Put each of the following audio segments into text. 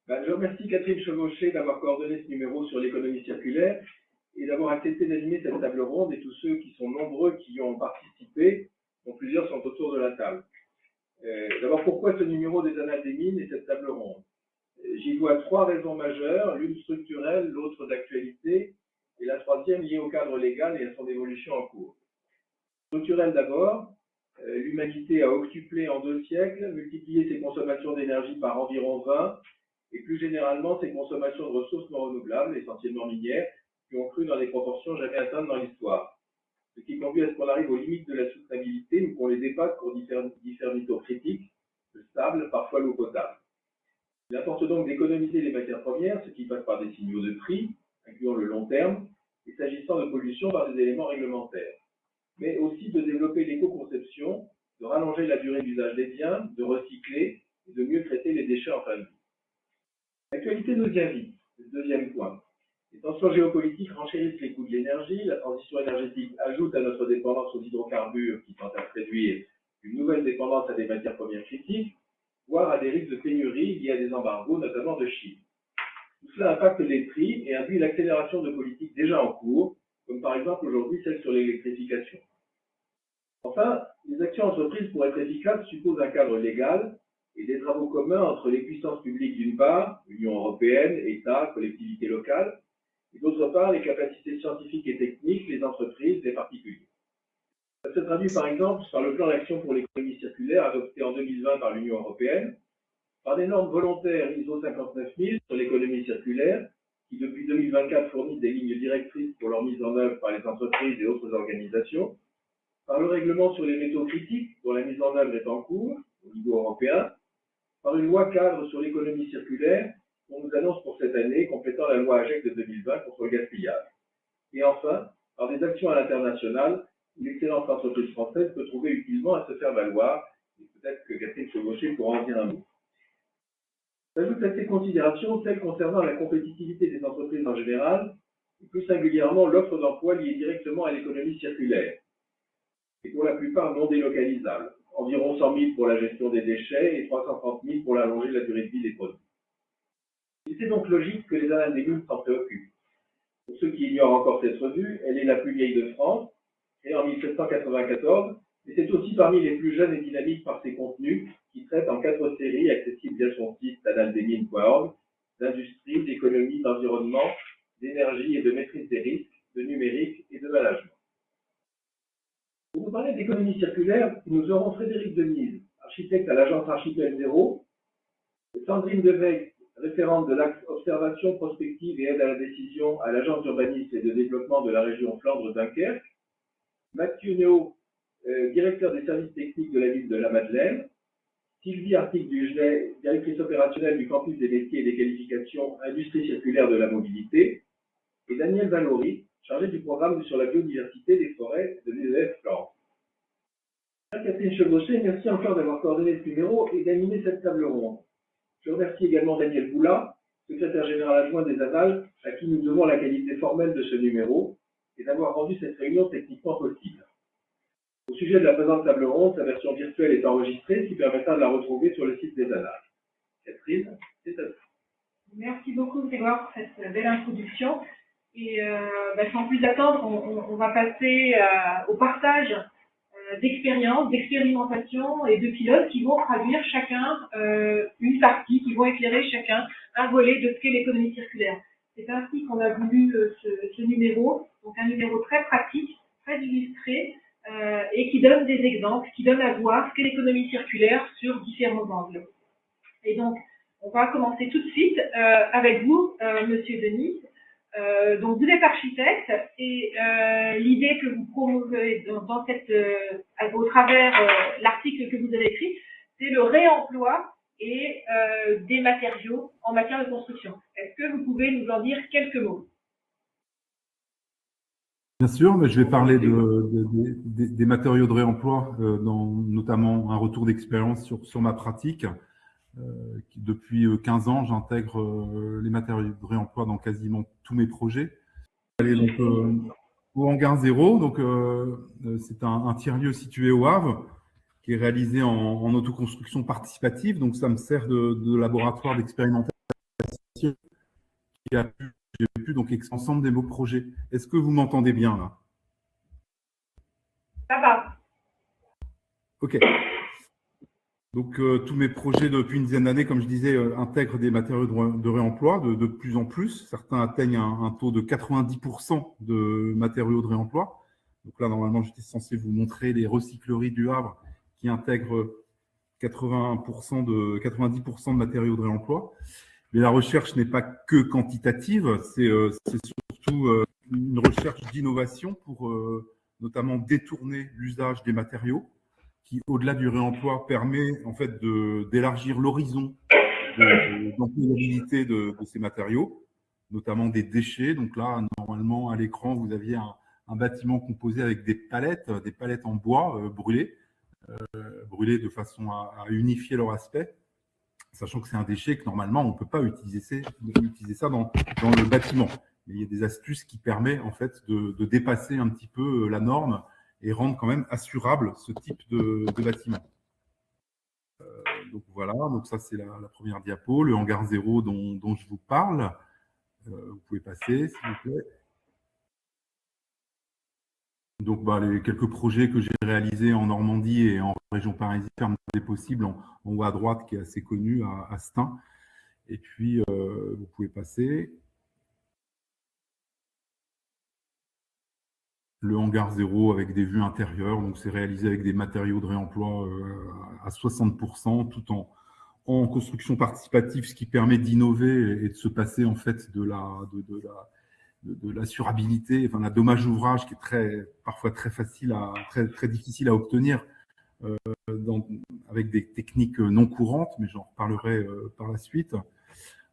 Je remercie Catherine Chevauché d'avoir coordonné ce numéro sur l'économie circulaire et d'avoir accepté d'animer cette table ronde, et tous ceux qui sont nombreux qui y ont participé, dont plusieurs sont autour de la table. D'abord, pourquoi ce numéro des Annales des Mines et cette table ronde? J'y vois trois raisons majeures, l'une structurelle, l'autre d'actualité, et la troisième liée au cadre légal et à son évolution en cours. Structurelle d'abord, l'humanité a octuplé en 2 siècles, multiplié ses consommations d'énergie par environ 20, et plus généralement ses consommations de ressources non renouvelables, essentiellement minières, qui ont cru dans des proportions jamais atteintes dans l'histoire. Ce qui conduit à ce qu'on arrive aux limites de la soutenabilité ou qu'on les dépasse pour différents niveaux critiques, le stable, parfois l'eau potable. Il importe donc d'économiser les matières premières, ce qui passe par des signaux de prix, incluant le long terme, et s'agissant de pollution par des éléments réglementaires. Mais aussi de développer l'éco-conception, de rallonger la durée d'usage des biens, de recycler et de mieux traiter les déchets en fin de vie. L'actualité nous y invite, c'est le deuxième point. Les tensions géopolitiques renchérissent les coûts de l'énergie, la transition énergétique ajoute à notre dépendance aux hydrocarbures qui tend à réduire une nouvelle dépendance à des matières premières critiques, voire à des risques de pénurie liés à des embargos, notamment de Chine. Tout cela impacte les prix et induit l'accélération de politiques déjà en cours, comme par exemple aujourd'hui celle sur l'électrification. Enfin, les actions entreprises pour être efficaces supposent un cadre légal et des travaux communs entre les puissances publiques d'une part, l'Union européenne, États, collectivités locales, et d'autre part les capacités scientifiques et techniques, les entreprises, les particuliers. Ça se traduit par exemple par le plan d'action pour l'économie circulaire adopté en 2020 par l'Union européenne, par des normes volontaires ISO 59000 sur l'économie circulaire, qui depuis 2024 fournissent des lignes directrices pour leur mise en œuvre par les entreprises et autres organisations, par le règlement sur les métaux critiques, dont la mise en œuvre est en cours au niveau européen, par une loi cadre sur l'économie circulaire qu'on nous annonce pour cette année, complétant la loi AGEC de 2020 contre le gaspillage. Et enfin, par des actions à l'international où l'excellente entreprise française peut trouver utilement à se faire valoir, et peut-être que Catherine Chevauché pourra en dire un mot. J'ajoute à ces considérations celles concernant la compétitivité des entreprises en général, et plus singulièrement l'offre d'emploi liée directement à l'économie circulaire, et pour la plupart non délocalisables, environ 100 000 pour la gestion des déchets et 330 000 pour allonger la durée de vie des produits. Il est donc logique que les Annales des Mines s'en préoccupent. Pour ceux qui ignorent encore cette revue, elle est la plus vieille de France, créée en 1794, mais c'est aussi parmi les plus jeunes et dynamiques par ses contenus, qui traitent en 4 séries accessibles via son site annalesdesmines.org, d'industrie, d'économie, d'environnement, d'énergie et de maîtrise des risques, de numérique et de management. Pour vous parler d'économie circulaire, nous aurons Frédéric Denise, architecte à l'agence Archipel Zéro, Sandrine Devey, référente de l'axe observation, prospective et aide à la décision à l'agence d'urbanisme et de développement de la région Flandre-Dunkerque, Mathieu Néo, directeur des services techniques de la ville de La Madeleine, Sylvie Artic-Dugelet, directrice opérationnelle du campus des métiers et des qualifications Industrie circulaire de la mobilité, et Daniel Valory, chargé du programme sur la biodiversité des forêts de l'UEF Flandre. Catherine Chevauché, merci encore d'avoir coordonné ce numéro et d'animer cette table ronde. Je remercie également Daniel Boula, secrétaire général adjoint des Annales, à qui nous devons la qualité formelle de ce numéro et d'avoir rendu cette réunion techniquement possible. Au sujet de la présente table ronde, sa version virtuelle est enregistrée, ce qui permettra de la retrouver sur le site des Annales. Catherine, c'est à vous. Merci beaucoup Grégoire pour cette belle introduction. Et sans plus attendre, on va passer au partage d'expériences, d'expérimentations et de pilotes qui vont traduire chacun une partie, qui vont éclairer chacun un volet de ce qu'est l'économie circulaire. C'est ainsi qu'on a voulu ce numéro, donc un numéro très pratique, très illustré, et qui donne des exemples, qui donne à voir ce qu'est l'économie circulaire sur différents angles. Et donc, on va commencer tout de suite avec vous, Monsieur Denis. Donc, vous êtes architecte et l'idée que vous promouvez au travers l'article que vous avez écrit, c'est le réemploi et des matériaux en matière de construction. Est-ce que vous pouvez nous en dire quelques mots? Bien sûr, mais je vais parler des matériaux de réemploi, notamment un retour d'expérience sur ma pratique. Depuis 15 ans, j'intègre les matériaux de réemploi dans quasiment tous mes projets. Allez, donc, au hangar 0, donc c'est un tiers-lieu situé au Havre qui est réalisé en autoconstruction participative. Donc, ça me sert de laboratoire d'expérimentation j'ai pu donc ensemble des beaux projets. Est-ce que vous m'entendez bien là? Ça va. Ok. Donc, tous mes projets depuis une dizaine d'années, comme je disais, intègrent des matériaux de réemploi de plus en plus. Certains atteignent un taux de 90% de matériaux de réemploi. Donc là, normalement, j'étais censé vous montrer les recycleries du Havre qui intègrent 90% de matériaux de réemploi. Mais la recherche n'est pas que quantitative, c'est surtout une recherche d'innovation pour notamment détourner l'usage des matériaux qui, au-delà du réemploi, permet en fait d'élargir l'horizon d'employabilité de ces matériaux, notamment des déchets. Donc là, normalement, à l'écran, vous aviez un bâtiment composé avec des palettes en bois brûlées de façon à unifier leur aspect, sachant que c'est un déchet que normalement, on ne peut pas utiliser ça dans le bâtiment. Mais il y a des astuces qui permettent en fait de dépasser un petit peu la norme et rendre quand même assurable ce type de bâtiment. Donc voilà, donc ça c'est la première diapo, le hangar zéro dont je vous parle. Vous pouvez passer, s'il vous plaît. Donc les quelques projets que j'ai réalisés en Normandie et en région parisienne, ferme des possibles, en haut à droite, qui est assez connu, à Stein. Et puis, vous pouvez passer. Le hangar zéro avec des vues intérieures, donc c'est réalisé avec des matériaux de réemploi à 60%, tout en construction participative, ce qui permet d'innover et de se passer en fait de l'assurabilité, enfin la dommage ouvrage qui est parfois très difficile à obtenir avec des techniques non courantes, mais j'en reparlerai par la suite.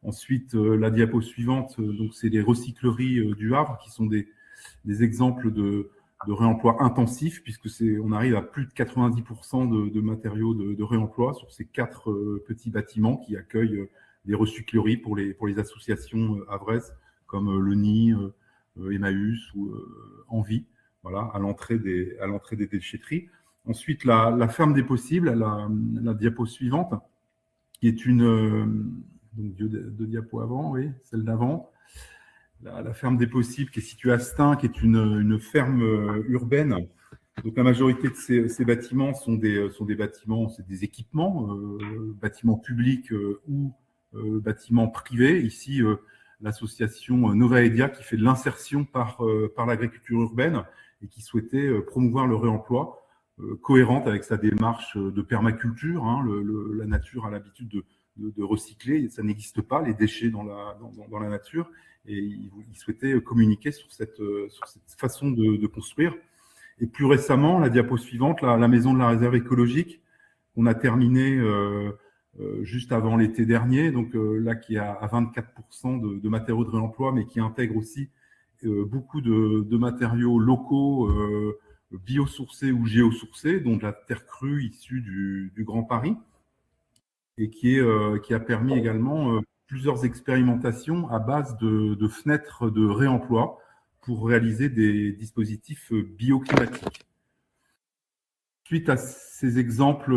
Ensuite, la diapo suivante, donc c'est les recycleries du Havre qui sont des exemples de réemploi intensif, puisque on arrive à plus de 90% de matériaux de réemploi sur ces 4 petits bâtiments qui accueillent des recycleries pour les associations havraises comme le Nid, Emmaüs ou Envie, voilà, à l'entrée des déchetteries. Ensuite, la ferme des possibles, la diapo suivante, qui est donc 2 diapos avant, oui, celle d'avant. La ferme des possibles qui est située à Stein, qui est une ferme urbaine. Donc la majorité de ces bâtiments sont des bâtiments, c'est des équipements, bâtiments publics ou bâtiments privés. Ici, l'association Novaedia qui fait de l'insertion par l'agriculture urbaine et qui souhaitait promouvoir le réemploi cohérente avec sa démarche de permaculture. Hein. La nature a l'habitude de recycler, ça n'existe pas, les déchets dans la nature. Et il souhaitait communiquer sur cette façon de construire. Et plus récemment, la diapo suivante, la maison de la réserve écologique, qu'on a terminée juste avant l'été dernier, donc là qui est à 24% de matériaux de réemploi, mais qui intègre aussi beaucoup de matériaux locaux, biosourcés ou géosourcés, dont de la terre crue issue du Grand Paris, et qui a permis également plusieurs expérimentations à base de fenêtres de réemploi pour réaliser des dispositifs bioclimatiques. Suite à ces exemples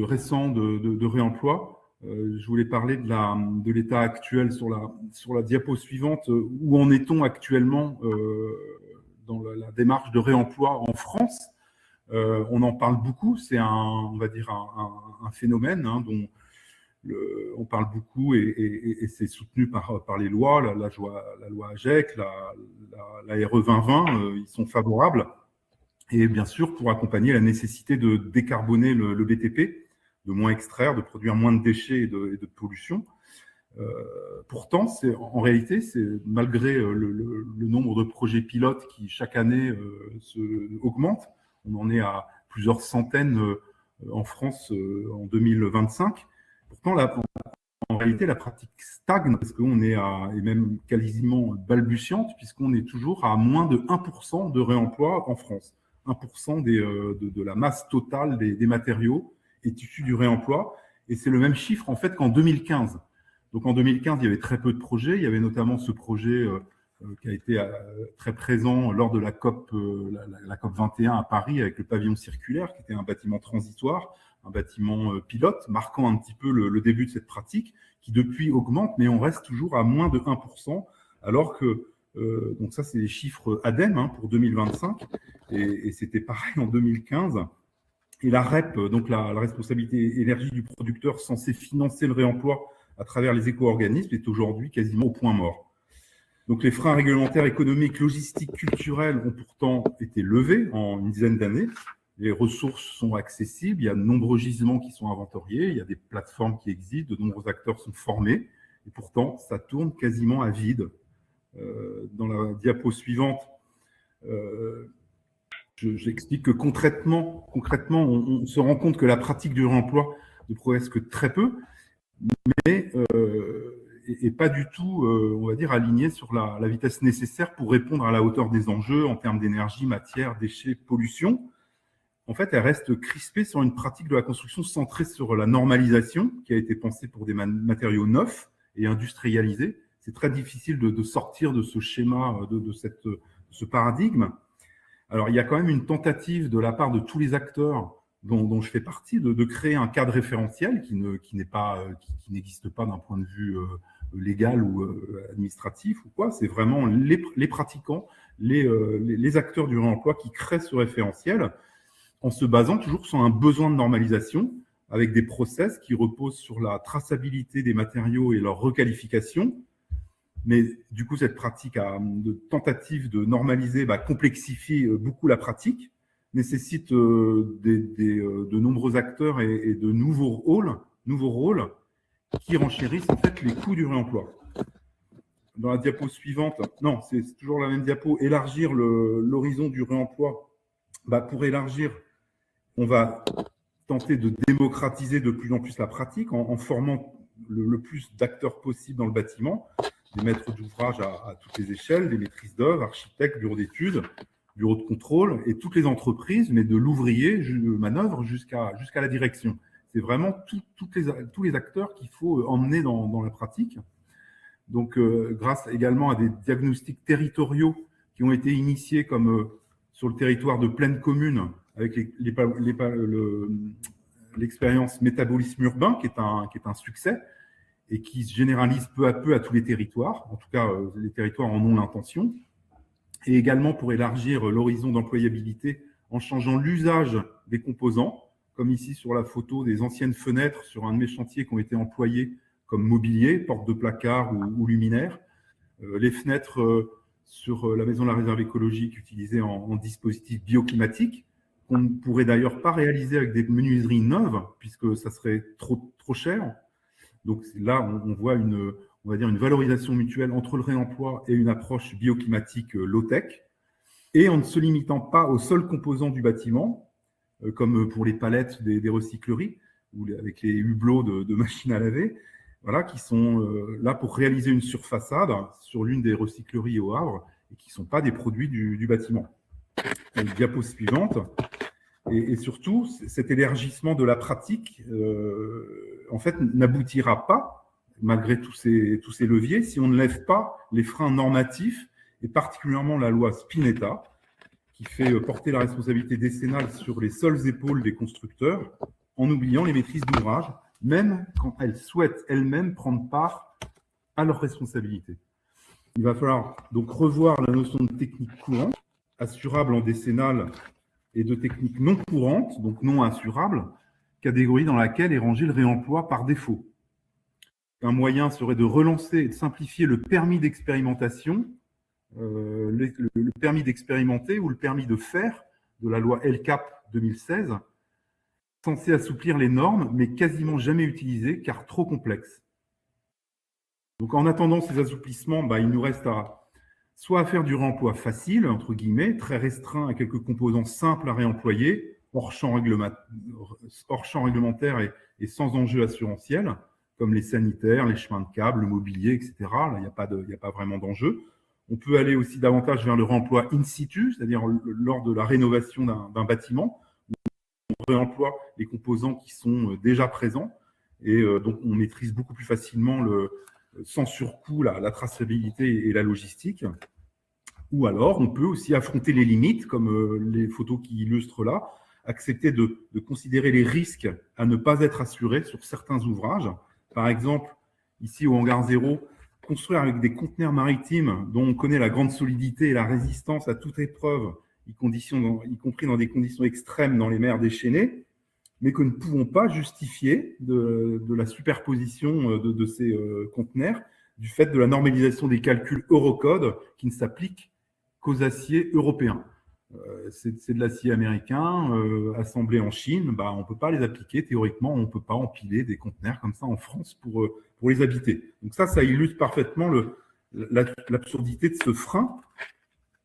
récents de réemploi, je voulais parler de l'état actuel sur la diapo suivante. Où en est-on actuellement dans la démarche de réemploi en France? On en parle beaucoup, c'est on va dire un phénomène dont on parle beaucoup et c'est soutenu par les lois, la loi AGEC, la RE 2020, ils sont favorables. Et bien sûr, pour accompagner la nécessité de décarboner le BTP, de moins extraire, de produire moins de déchets et de pollution. Pourtant, en réalité, malgré le nombre de projets pilotes qui chaque année augmente, on en est à plusieurs centaines en France en 2025. Pourtant, en réalité, la pratique stagne parce qu'on est et même quasiment balbutiante, puisqu'on est toujours à moins de 1% de réemploi en France. 1% de la masse totale des matériaux est issue du réemploi. Et c'est le même chiffre, en fait, qu'en 2015. Donc, en 2015, il y avait très peu de projets. Il y avait notamment ce projet qui a été très présent lors de la COP 21 à Paris avec le pavillon circulaire, qui était un bâtiment transitoire, un bâtiment pilote, marquant un petit peu le début de cette pratique, qui depuis augmente, mais on reste toujours à moins de 1%, alors que, donc ça c'est les chiffres ADEME pour 2025, et c'était pareil en 2015. Et la REP, donc la responsabilité énergie du producteur censée financer le réemploi à travers les éco-organismes, est aujourd'hui quasiment au point mort. Donc les freins réglementaires, économiques, logistiques, culturels ont pourtant été levés en une dizaine d'années. Les ressources sont accessibles, il y a de nombreux gisements qui sont inventoriés, il y a des plateformes qui existent, de nombreux acteurs sont formés, et pourtant ça tourne quasiment à vide. Dans la diapo suivante, j'explique que concrètement, on se rend compte que la pratique du réemploi ne progresse que très peu, mais et pas du tout, on va dire, alignée sur la vitesse nécessaire pour répondre à la hauteur des enjeux en termes d'énergie, matière, déchets, pollution. En fait, elle reste crispée sur une pratique de la construction centrée sur la normalisation, qui a été pensée pour des matériaux neufs et industrialisés. C'est très difficile de sortir de ce schéma, de ce paradigme. Alors, il y a quand même une tentative de la part de tous les acteurs dont je fais partie de créer un cadre référentiel qui n'existe pas d'un point de vue légal ou administratif ou quoi. C'est vraiment les pratiquants, les acteurs du réemploi qui créent ce référentiel en se basant toujours sur un besoin de normalisation avec des process qui reposent sur la traçabilité des matériaux et leur requalification. Mais du coup, cette pratique de tentative de normaliser complexifie beaucoup la pratique, nécessite de nombreux acteurs et de nouveaux rôles qui renchérissent en fait les coûts du réemploi. Dans la diapo suivante, non, c'est toujours la même diapo, élargir l'horizon du réemploi. Pour élargir, on va tenter de démocratiser de plus en plus la pratique en formant le plus d'acteurs possible dans le bâtiment, des maîtres d'ouvrage à toutes les échelles, des maîtrises d'œuvre, architectes, bureaux d'études, bureaux de contrôle et toutes les entreprises, mais de l'ouvrier manœuvre jusqu'à la direction. C'est vraiment tous les acteurs qu'il faut emmener dans la pratique. Donc, grâce également à des diagnostics territoriaux qui ont été initiés comme sur le territoire de Plaine Commune avec l'expérience métabolisme urbain qui est un succès et qui se généralise peu à peu à tous les territoires. En tout cas, les territoires en ont l'intention. Et également pour élargir l'horizon d'employabilité en changeant l'usage des composants, comme ici sur la photo des anciennes fenêtres sur un de mes chantiers qui ont été employées comme mobilier, porte de placard ou luminaire. Les fenêtres sur la maison de la réserve écologique utilisées en dispositif bioclimatique, qu'on ne pourrait d'ailleurs pas réaliser avec des menuiseries neuves, puisque ça serait trop cher. Donc là, on voit une valorisation mutuelle entre le réemploi et une approche bioclimatique low-tech, et en ne se limitant pas aux seuls composants du bâtiment, comme pour les palettes des recycleries, ou avec les hublots de machines à laver, voilà, qui sont là pour réaliser une surfaçade sur l'une des recycleries au Havre, et qui ne sont pas des produits du bâtiment. Donc, diapo suivante. Et surtout, cet élargissement de la pratique, en fait, n'aboutira pas, malgré tous ces leviers, si on ne lève pas les freins normatifs, et particulièrement la loi Spinetta, qui fait porter la responsabilité décennale sur les seules épaules des constructeurs, en oubliant les maîtrises d'ouvrage, même quand elles souhaitent elles-mêmes prendre part à leurs responsabilités. Il va falloir donc revoir la notion de technique courante, assurable en décennale, et de techniques non courantes, donc non assurables, catégorie dans laquelle est rangé le réemploi par défaut. Un moyen serait de relancer et de simplifier le permis d'expérimentation, le permis d'expérimenter ou le permis de faire de la loi LCAP 2016, censé assouplir les normes, mais quasiment jamais utilisé car trop complexe. Donc en attendant ces assouplissements, il nous reste soit à faire du réemploi facile, entre guillemets, très restreint à quelques composants simples à réemployer, hors champ réglementaire et sans enjeu assurantiel, comme les sanitaires, les chemins de câbles, le mobilier, etc. Là, il n'y a pas vraiment d'enjeu. On peut aller aussi davantage vers le réemploi in situ, c'est-à-dire lors de la rénovation d'un bâtiment, on réemploie les composants qui sont déjà présents, et donc on maîtrise beaucoup plus facilement sans surcoût la traçabilité et la logistique. Ou alors, on peut aussi affronter les limites, comme les photos qui illustrent là, accepter de considérer les risques à ne pas être assurés sur certains ouvrages. Par exemple, ici au hangar 0, construire avec des conteneurs maritimes dont on connaît la grande solidité et la résistance à toute épreuve, y compris dans des conditions extrêmes dans les mers déchaînées, mais que nous ne pouvons pas justifier de la superposition de ces conteneurs du fait de la normalisation des calculs Eurocode qui ne s'appliquent qu'aux aciers européens. C'est de l'acier américain assemblé en Chine, on ne peut pas les appliquer théoriquement, on ne peut pas empiler des conteneurs comme ça en France pour les habiter. Donc ça illustre parfaitement l'absurdité de ce frein,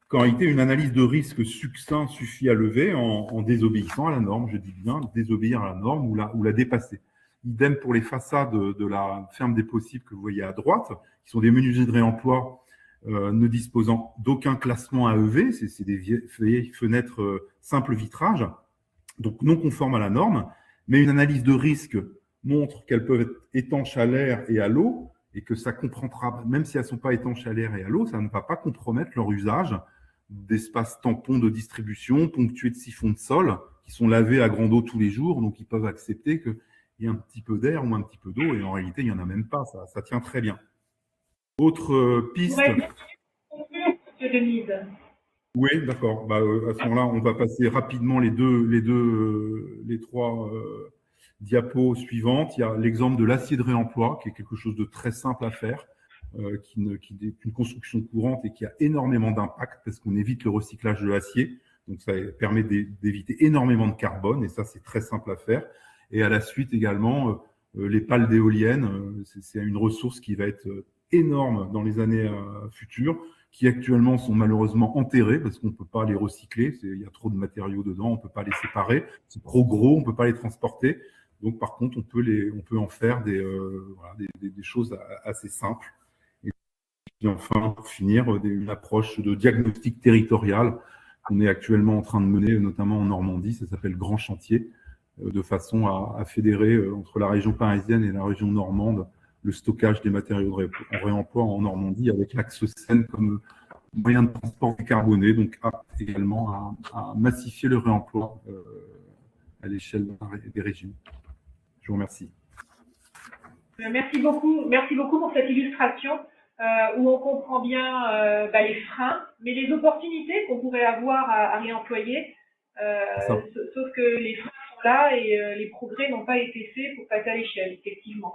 qu'en réalité une analyse de risque succinct suffit à lever en désobéissant à la norme, je dis bien désobéir à la norme ou la dépasser. Idem pour les façades de la ferme des possibles que vous voyez à droite, qui sont des menuiseries de réemploi ne disposant d'aucun classement AEV, c'est des vieilles fenêtres simple vitrage, donc non conformes à la norme, mais une analyse de risque montre qu'elles peuvent être étanches à l'air et à l'eau, et que ça comprendra, même si elles ne sont pas étanches à l'air et à l'eau, ça ne va pas compromettre leur usage d'espaces tampons de distribution, ponctués de siphons de sol, qui sont lavés à grande eau tous les jours, donc ils peuvent accepter qu'il y ait un petit peu d'air ou un petit peu d'eau, et en réalité, il n'y en a même pas, ça tient très bien. Autre piste. Oui, d'accord. À ce moment-là, on va passer rapidement les trois diapos suivantes. Il y a l'exemple de l'acier de réemploi, qui est quelque chose de très simple à faire, qui est une construction courante et qui a énormément d'impact parce qu'on évite le recyclage de l'acier. Donc, ça permet d'éviter énormément de carbone et ça, c'est très simple à faire. Et à la suite également, les pales d'éoliennes, c'est une ressource qui va être énorme dans les années futures, qui actuellement sont malheureusement enterrés parce qu'on ne peut pas les recycler, il y a trop de matériaux dedans, on ne peut pas les séparer, c'est trop gros, on ne peut pas les transporter. Donc par contre, on peut en faire des choses assez simples. Et puis enfin, pour finir, une approche de diagnostic territorial qu'on est actuellement en train de mener, notamment en Normandie, ça s'appelle Grand Chantier, de façon à fédérer entre la région parisienne et la région normande le stockage des matériaux de réemploi en Normandie avec l'axe Seine comme moyen de transport décarboné, donc également à massifier le réemploi à l'échelle des régions. Je vous remercie. Merci beaucoup pour cette illustration où on comprend bien les freins, mais les opportunités qu'on pourrait avoir à réemployer, sauf que les freins sont là et les progrès n'ont pas été faits pour passer à l'échelle, effectivement.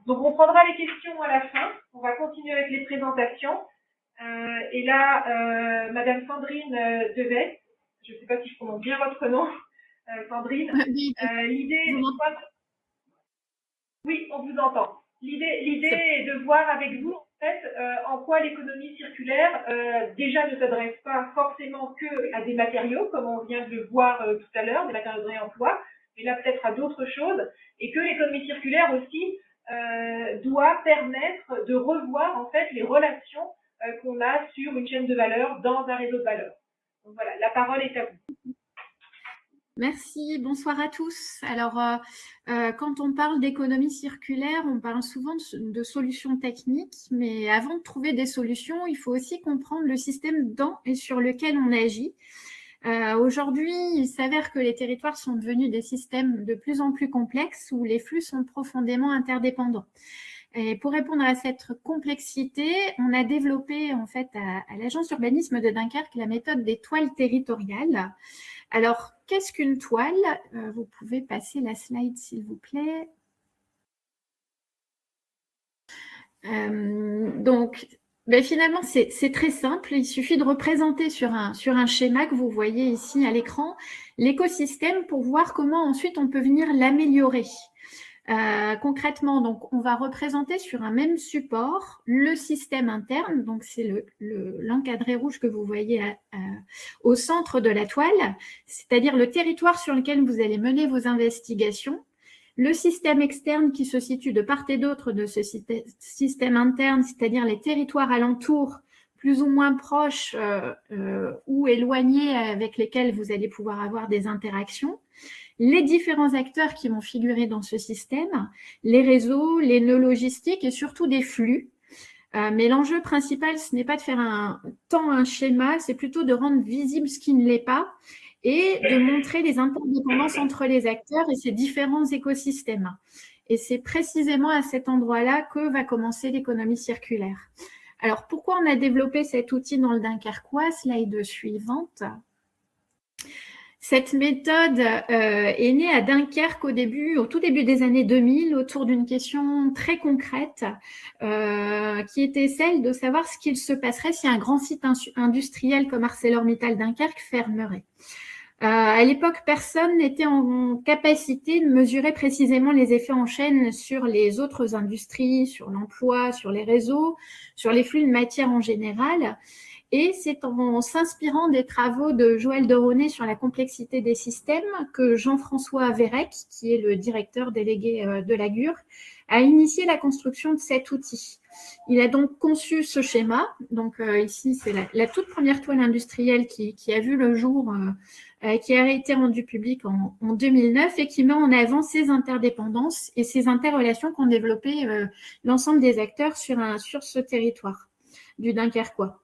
Donc on prendra les questions à la fin, on va continuer avec les présentations. Et là, Madame Sandrine Devet, je ne sais pas si je prononce bien votre nom, Sandrine. L'idée, oui, on vous entend. L'idée est de voir avec vous en fait en quoi l'économie circulaire déjà ne s'adresse pas forcément que à des matériaux, comme on vient de le voir tout à l'heure, des matériaux de réemploi, mais là peut-être à d'autres choses, et que l'économie circulaire aussi doit permettre de revoir en fait les relations qu'on a sur une chaîne de valeur dans un réseau de valeur. Donc voilà, la parole est à vous. Merci, bonsoir à tous. Alors, quand on parle d'économie circulaire, on parle souvent de solutions techniques, mais avant de trouver des solutions, il faut aussi comprendre le système dans et sur lequel on agit. Aujourd'hui, il s'avère que les territoires sont devenus des systèmes de plus en plus complexes où les flux sont profondément interdépendants. Et pour répondre à cette complexité, on a développé en fait à l'Agence Urbanisme de Dunkerque la méthode des toiles territoriales. Alors, qu'est-ce qu'une toile ? Vous pouvez passer la slide s'il vous plaît. Finalement, c'est très simple. Il suffit de représenter sur un schéma que vous voyez ici à l'écran l'écosystème pour voir comment ensuite on peut venir l'améliorer. Concrètement, donc, on va représenter sur un même support le système interne. Donc, c'est l'encadré rouge que vous voyez au centre de la toile, c'est-à-dire le territoire sur lequel vous allez mener vos investigations. Le système externe qui se situe de part et d'autre de ce système interne, c'est-à-dire les territoires alentours, plus ou moins proches ou éloignés avec lesquels vous allez pouvoir avoir des interactions. Les différents acteurs qui vont figurer dans ce système, les réseaux, les nœuds logistiques et surtout des flux. Mais l'enjeu principal, ce n'est pas de faire un schéma, c'est plutôt de rendre visible ce qui ne l'est pas et de montrer les interdépendances entre les acteurs et ces différents écosystèmes. Et c'est précisément à cet endroit-là que va commencer l'économie circulaire. Alors, pourquoi on a développé cet outil dans le Dunkerquois? Slide suivante. Cette méthode est née à Dunkerque au tout début des années 2000, autour d'une question très concrète qui était celle de savoir ce qu'il se passerait si un grand site industriel comme ArcelorMittal Dunkerque fermerait. À l'époque, personne n'était en capacité de mesurer précisément les effets en chaîne sur les autres industries, sur l'emploi, sur les réseaux, sur les flux de matière en général. Et c'est en s'inspirant des travaux de Joël Deronet sur la complexité des systèmes que Jean-François Vérec, qui est le directeur délégué de l'AGUR, a initié la construction de cet outil. Il a donc conçu ce schéma. Donc ici, c'est la toute première toile industrielle qui a vu le jour, qui a été rendue publique en 2009 et qui met en avant ces interdépendances et ces interrelations qu'ont développées l'ensemble des acteurs sur ce territoire du Dunkerquois.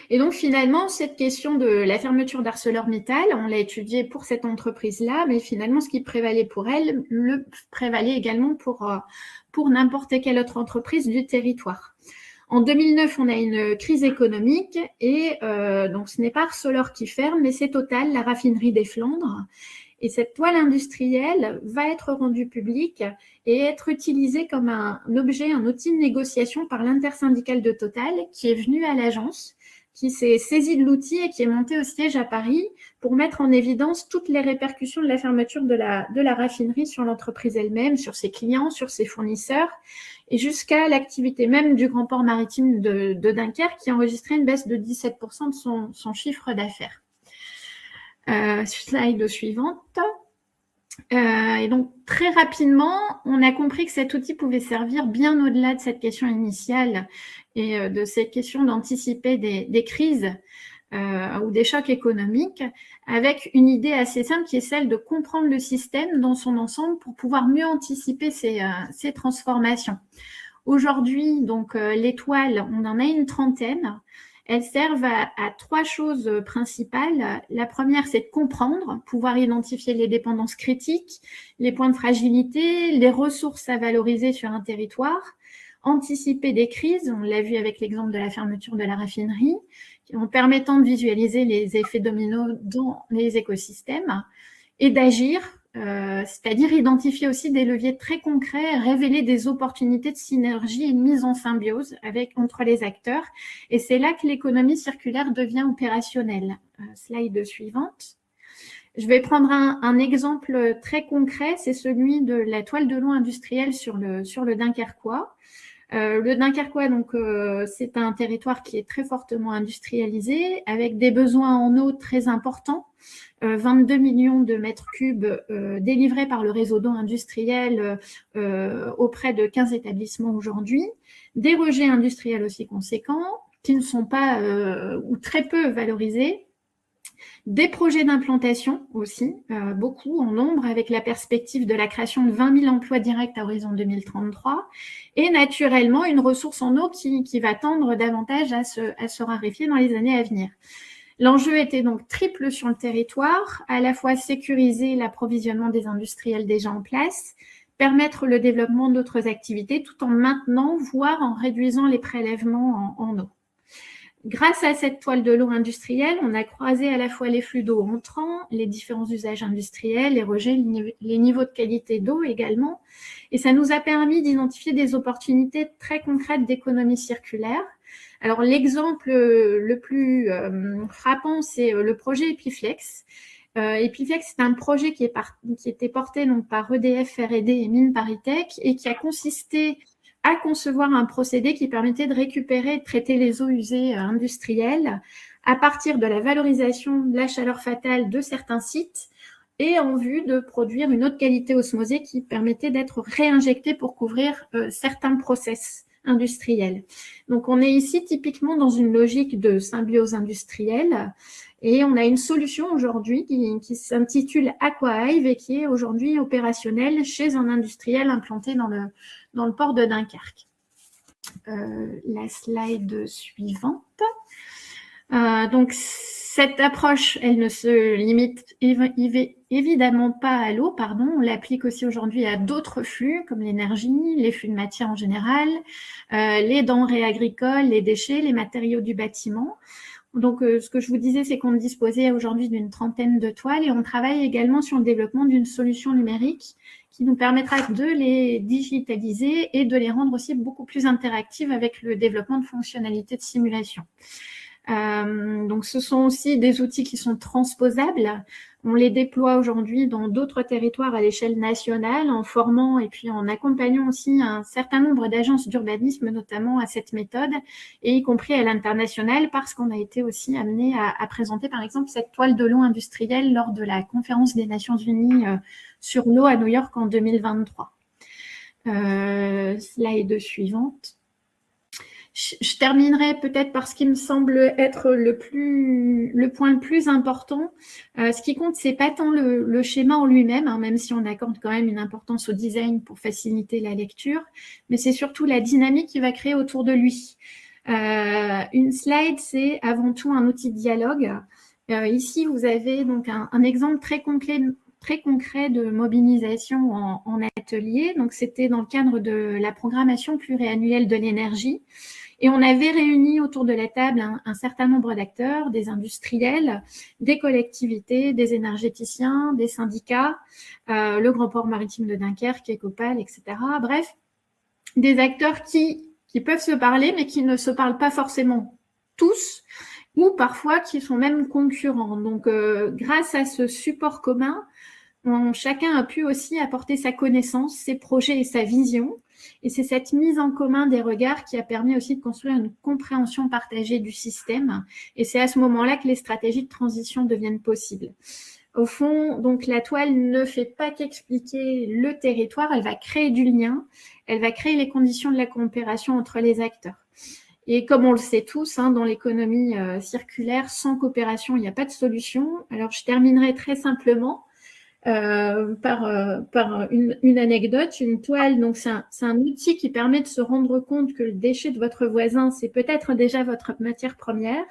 Et donc, finalement, cette question de la fermeture d'ArcelorMittal, on l'a étudiée pour cette entreprise-là, mais finalement, ce qui prévalait pour elle, le prévalait également pour n'importe quelle autre entreprise du territoire. En 2009, on a une crise économique et donc ce n'est pas Arcelor qui ferme, mais c'est Total, la raffinerie des Flandres. Et cette toile industrielle va être rendue publique et être utilisée comme un objet, un outil de négociation par l'intersyndicale de Total qui est venu à l'agence, qui s'est saisi de l'outil et qui est monté au siège à Paris pour mettre en évidence toutes les répercussions de la fermeture de la raffinerie sur l'entreprise elle-même, sur ses clients, sur ses fournisseurs, et jusqu'à l'activité même du grand port maritime de Dunkerque qui a enregistré une baisse de 17% de son chiffre d'affaires. Slide suivante. Et donc, très rapidement, on a compris que cet outil pouvait servir bien au-delà de cette question initiale et de ces questions d'anticiper des crises ou des chocs économiques, avec une idée assez simple qui est celle de comprendre le système dans son ensemble pour pouvoir mieux anticiper ces transformations. Aujourd'hui, donc, les toiles, on en a une trentaine. Elles servent à trois choses principales. La première, c'est de comprendre, pouvoir identifier les dépendances critiques, les points de fragilité, les ressources à valoriser sur un territoire, anticiper des crises, on l'a vu avec l'exemple de la fermeture de la raffinerie, en permettant de visualiser les effets dominos dans les écosystèmes, et d'agir, c'est-à-dire identifier aussi des leviers très concrets, révéler des opportunités de synergie et de mise en symbiose entre les acteurs. Et c'est là que l'économie circulaire devient opérationnelle. Slide suivante. Je vais prendre un exemple très concret, c'est celui de la toile de long industrielle sur le Dunkerquois. Le Dunkerquois, donc, c'est un territoire qui est très fortement industrialisé, avec des besoins en eau très importants. 22 millions de mètres cubes délivrés par le réseau d'eau industriel auprès de 15 établissements aujourd'hui. Des rejets industriels aussi conséquents, qui ne sont pas ou très peu valorisés. Des projets d'implantation aussi, beaucoup en nombre, avec la perspective de la création de 20 000 emplois directs à horizon 2033, et naturellement une ressource en eau qui va tendre davantage à se raréfier dans les années à venir. L'enjeu était donc triple sur le territoire, à la fois sécuriser l'approvisionnement des industriels déjà en place, permettre le développement d'autres activités tout en maintenant, voire en réduisant les prélèvements en eau. Grâce à cette toile de l'eau industrielle, on a croisé à la fois les flux d'eau entrants, les différents usages industriels, les rejets, les niveaux de qualité d'eau également. Et ça nous a permis d'identifier des opportunités très concrètes d'économie circulaire. Alors, l'exemple le plus frappant, c'est le projet Epiflex. Epiflex, c'est un projet qui était porté donc, par EDF, R&D et Mines ParisTech et qui a consisté à concevoir un procédé qui permettait de récupérer et de traiter les eaux usées industrielles à partir de la valorisation de la chaleur fatale de certains sites et en vue de produire une haute qualité osmosée qui permettait d'être réinjectée pour couvrir certains process industriels. Donc, on est ici typiquement dans une logique de symbiose industrielle et on a une solution aujourd'hui qui s'intitule AquaHive et qui est aujourd'hui opérationnelle chez un industriel implanté dans le port de Dunkerque. La slide suivante. Donc, cette approche, elle ne se limite évidemment pas à l'eau, pardon. On l'applique aussi aujourd'hui à d'autres flux, comme l'énergie, les flux de matière en général, les denrées agricoles, les déchets, les matériaux du bâtiment. Donc, ce que je vous disais, c'est qu'on disposait aujourd'hui d'une 30aine de toiles et on travaille également sur le développement d'une solution numérique qui nous permettra de les digitaliser et de les rendre aussi beaucoup plus interactives avec le développement de fonctionnalités de simulation. Donc, ce sont aussi des outils qui sont transposables. On les déploie aujourd'hui dans d'autres territoires à l'échelle nationale en formant et puis en accompagnant aussi un certain nombre d'agences d'urbanisme, notamment à cette méthode, et y compris à l'international, parce qu'on a été aussi amené à présenter, par exemple, cette toile de l'eau industrielle lors de la conférence des Nations Unies sur l'eau à New York en 2023. Slide suivante. Je terminerai peut-être par ce qui me semble être le point le plus important. Ce qui compte, c'est pas tant le schéma en lui-même, hein, même si on accorde quand même une importance au design pour faciliter la lecture, mais c'est surtout la dynamique qu'il va créer autour de lui. Une slide, c'est avant tout un outil de dialogue. Ici, vous avez donc un exemple très concret de mobilisation en atelier. Donc, c'était dans le cadre de la programmation pluriannuelle de l'énergie. Et on avait réuni autour de la table un certain nombre d'acteurs, des industriels, des collectivités, des énergéticiens, des syndicats, le Grand Port Maritime de Dunkerque, Ecopal, etc. Bref, des acteurs qui peuvent se parler, mais qui ne se parlent pas forcément tous, ou parfois qui sont même concurrents. Donc, grâce à ce support commun, chacun a pu aussi apporter sa connaissance, ses projets et sa vision. Et c'est cette mise en commun des regards qui a permis aussi de construire une compréhension partagée du système. Et c'est à ce moment-là que les stratégies de transition deviennent possibles. Au fond, donc, la toile ne fait pas qu'expliquer le territoire, elle va créer du lien, elle va créer les conditions de la coopération entre les acteurs. Et comme on le sait tous, hein, dans l'économie circulaire, sans coopération, il n'y a pas de solution. Alors, je terminerai très simplement par une anecdote, une toile. Donc, c'est un outil qui permet de se rendre compte que le déchet de votre voisin, c'est peut-être déjà votre matière première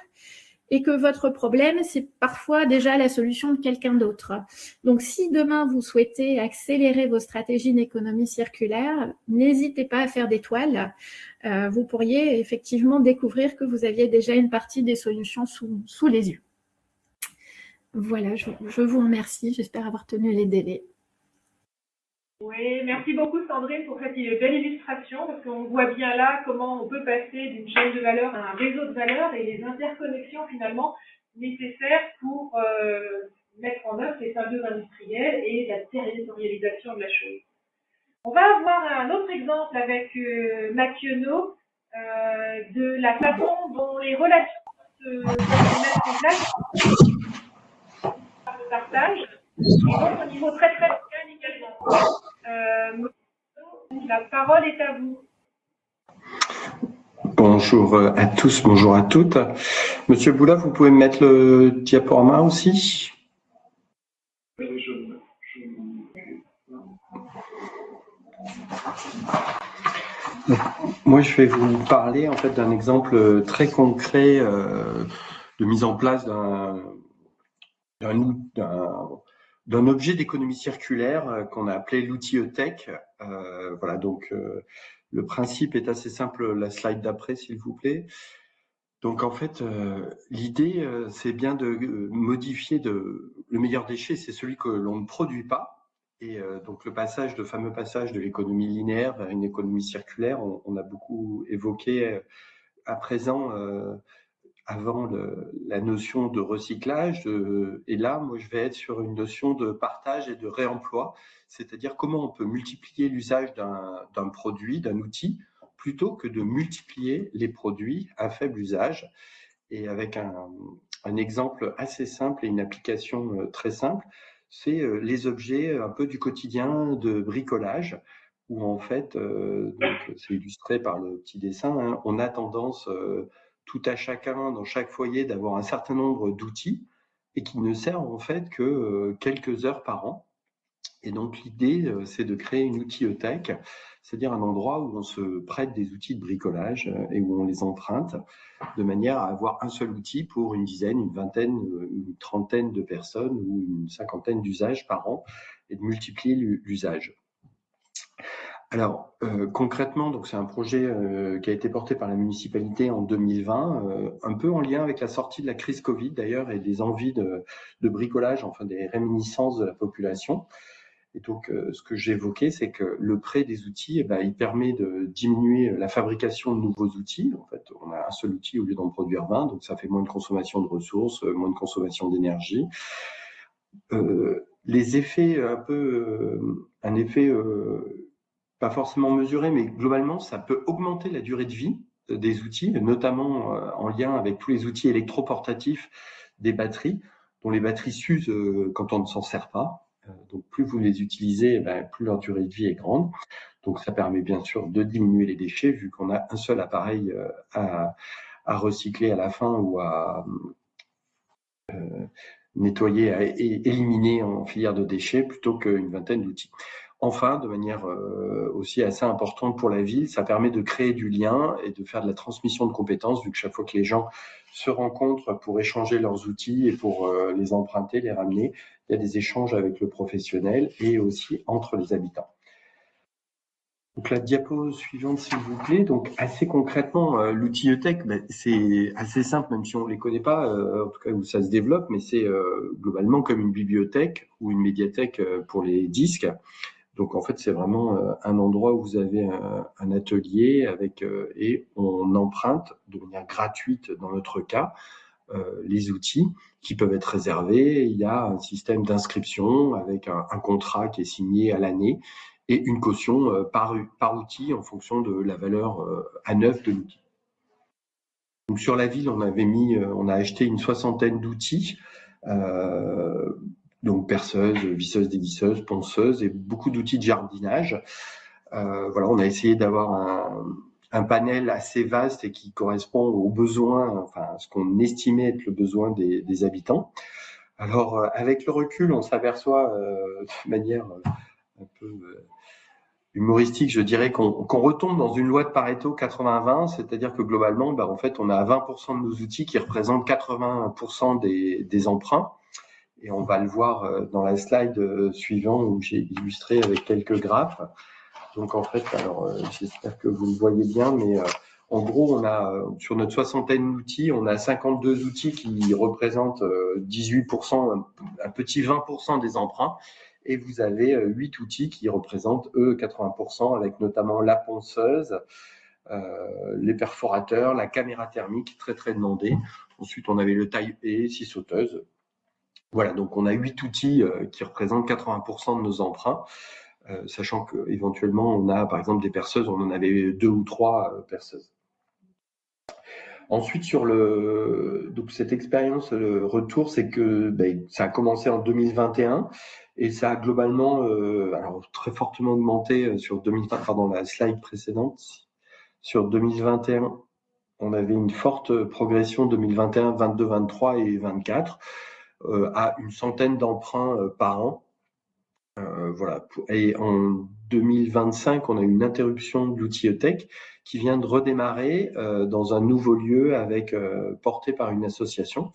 et que votre problème, c'est parfois déjà la solution de quelqu'un d'autre. Donc, si demain, vous souhaitez accélérer vos stratégies d'économie circulaire, n'hésitez pas à faire des toiles. Vous pourriez effectivement découvrir que vous aviez déjà une partie des solutions sous les yeux. Voilà, je vous remercie. J'espère avoir tenu les délais. Oui, merci beaucoup Sandrine pour cette belle illustration, parce qu'on voit bien là comment on peut passer d'une chaîne de valeur à un réseau de valeur et les interconnexions finalement nécessaires pour mettre en œuvre ces fameux industriels et la territorialisation de la chose. On va avoir un autre exemple avec Makiono de la façon dont les relations se mettent en place de partage, et donc au niveau très très local également. La parole est à vous. Bonjour à tous, bonjour à toutes. Monsieur Boula, vous pouvez me mettre le diaporama aussi? Moi, je vais vous parler en fait d'un exemple très concret de mise en place d'un objet d'économie circulaire qu'on a appelé l'outil E-Tech. Voilà, donc le principe est assez simple. La slide d'après, s'il vous plaît. Donc en fait, l'idée, c'est bien de modifier le meilleur déchet, c'est celui que l'on ne produit pas. Et donc le fameux passage de l'économie linéaire vers une économie circulaire, on a beaucoup évoqué à présent avant la notion de recyclage. Et là, moi, je vais être sur une notion de partage et de réemploi, c'est-à-dire comment on peut multiplier l'usage d'un produit, d'un outil, plutôt que de multiplier les produits à faible usage. Et avec un exemple assez simple et une application très simple, c'est les objets un peu du quotidien de bricolage, où en fait, c'est illustré par le petit dessin, hein, on a tendance tout à chacun, dans chaque foyer, d'avoir un certain nombre d'outils et qui ne servent en fait que quelques heures par an. Et donc l'idée, c'est de créer une outil E-Tech, c'est-à-dire un endroit où on se prête des outils de bricolage et où on les emprunte de manière à avoir un seul outil pour une dizaine, une vingtaine, une trentaine de personnes ou une cinquantaine d'usages par an et de multiplier l'usage. Alors, concrètement, donc c'est un projet qui a été porté par la municipalité en 2020, un peu en lien avec la sortie de la crise Covid d'ailleurs et des envies de bricolage, enfin des réminiscences de la population. Et donc, ce que j'évoquais, c'est que le prêt des outils, il permet de diminuer la fabrication de nouveaux outils. En fait, on a un seul outil au lieu d'en produire 20, donc ça fait moins de consommation de ressources, moins de consommation d'énergie. Les effets, un effet pas forcément mesuré, mais globalement, ça peut augmenter la durée de vie des outils, notamment en lien avec tous les outils électroportatifs des batteries, dont les batteries s'usent quand on ne s'en sert pas. Donc, plus vous les utilisez, plus leur durée de vie est grande. Donc, ça permet bien sûr de diminuer les déchets, vu qu'on a un seul appareil à recycler à la fin ou à nettoyer, à éliminer en filière de déchets, plutôt qu'une vingtaine d'outils. Enfin, de manière aussi assez importante pour la ville, ça permet de créer du lien et de faire de la transmission de compétences, vu que chaque fois que les gens se rencontrent pour échanger leurs outils et pour les emprunter, les ramener, il y a des échanges avec le professionnel et aussi entre les habitants. Donc la diapo suivante, s'il vous plaît. Donc assez concrètement, l'outil E-Tech, c'est assez simple, même si on ne les connaît pas, en tout cas où ça se développe, mais c'est globalement comme une bibliothèque ou une médiathèque pour les disques. Donc en fait, c'est vraiment un endroit où vous avez un atelier et on emprunte de manière gratuite, dans notre cas, les outils qui peuvent être réservés. Il y a un système d'inscription avec un contrat qui est signé à l'année et une caution par outil en fonction de la valeur à neuf de l'outil. Donc sur la ville, on a acheté une 60aine d'outils, donc perceuse, visseuse, dévisseuse, ponceuse et beaucoup d'outils de jardinage. Voilà, on a essayé d'avoir un panel assez vaste et qui correspond aux besoins, enfin à ce qu'on estimait être le besoin des habitants. Alors avec le recul, on s'aperçoit de manière un peu humoristique, je dirais qu'on retombe dans une loi de Pareto 80-20, c'est-à-dire que globalement, en fait, on a 20% de nos outils qui représentent 80% des emprunts. Et on va le voir dans la slide suivante où j'ai illustré avec quelques graphes. Donc en fait, alors j'espère que vous le voyez bien, mais en gros, on a sur notre 60aine d'outils, on a 52 outils qui représentent 18%, un petit 20% des emprunts. Et vous avez 8 outils qui représentent, eux, 80%, avec notamment la ponceuse, les perforateurs, la caméra thermique, très très demandée. Ensuite, on avait le taille-haie, scie sauteuse. Voilà, donc on a 8 outils qui représentent 80% de nos emprunts, sachant qu'éventuellement, on a par exemple des perceuses, on en avait 2 ou 3 perceuses. Ensuite, donc cette expérience, le retour, c'est que ça a commencé en 2021 et ça a globalement alors, très fortement augmenté sur 2020, pardon, la slide précédente. Sur 2021, on avait une forte progression 2021, 22, 23 et 24 à une centaine d'emprunts par an. Voilà. Et en 2025, on a eu une interruption de l'outil E-Tech qui vient de redémarrer dans un nouveau lieu porté par une association.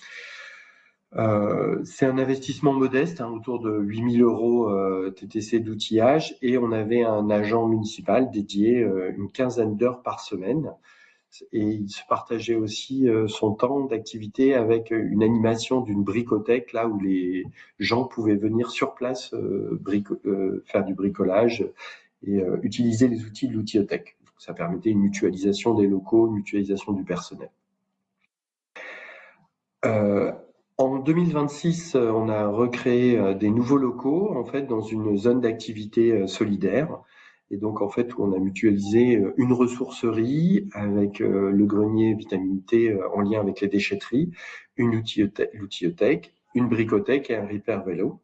C'est un investissement modeste, autour de 8 000 € TTC d'outillage, et on avait un agent municipal dédié une quinzaine d'heures par semaine. Et il se partageait aussi son temps d'activité avec une animation d'une bricothèque, là où les gens pouvaient venir sur place faire du bricolage et utiliser les outils de l'outil E-Tech. Ça permettait une mutualisation des locaux, une mutualisation du personnel. En 2026, on a recréé des nouveaux locaux, en fait, dans une zone d'activité solidaire. Et donc, en fait, on a mutualisé une ressourcerie avec le grenier Vitamine T en lien avec les déchetteries, l'outil E-Tech, une bricothèque et un repair vélo.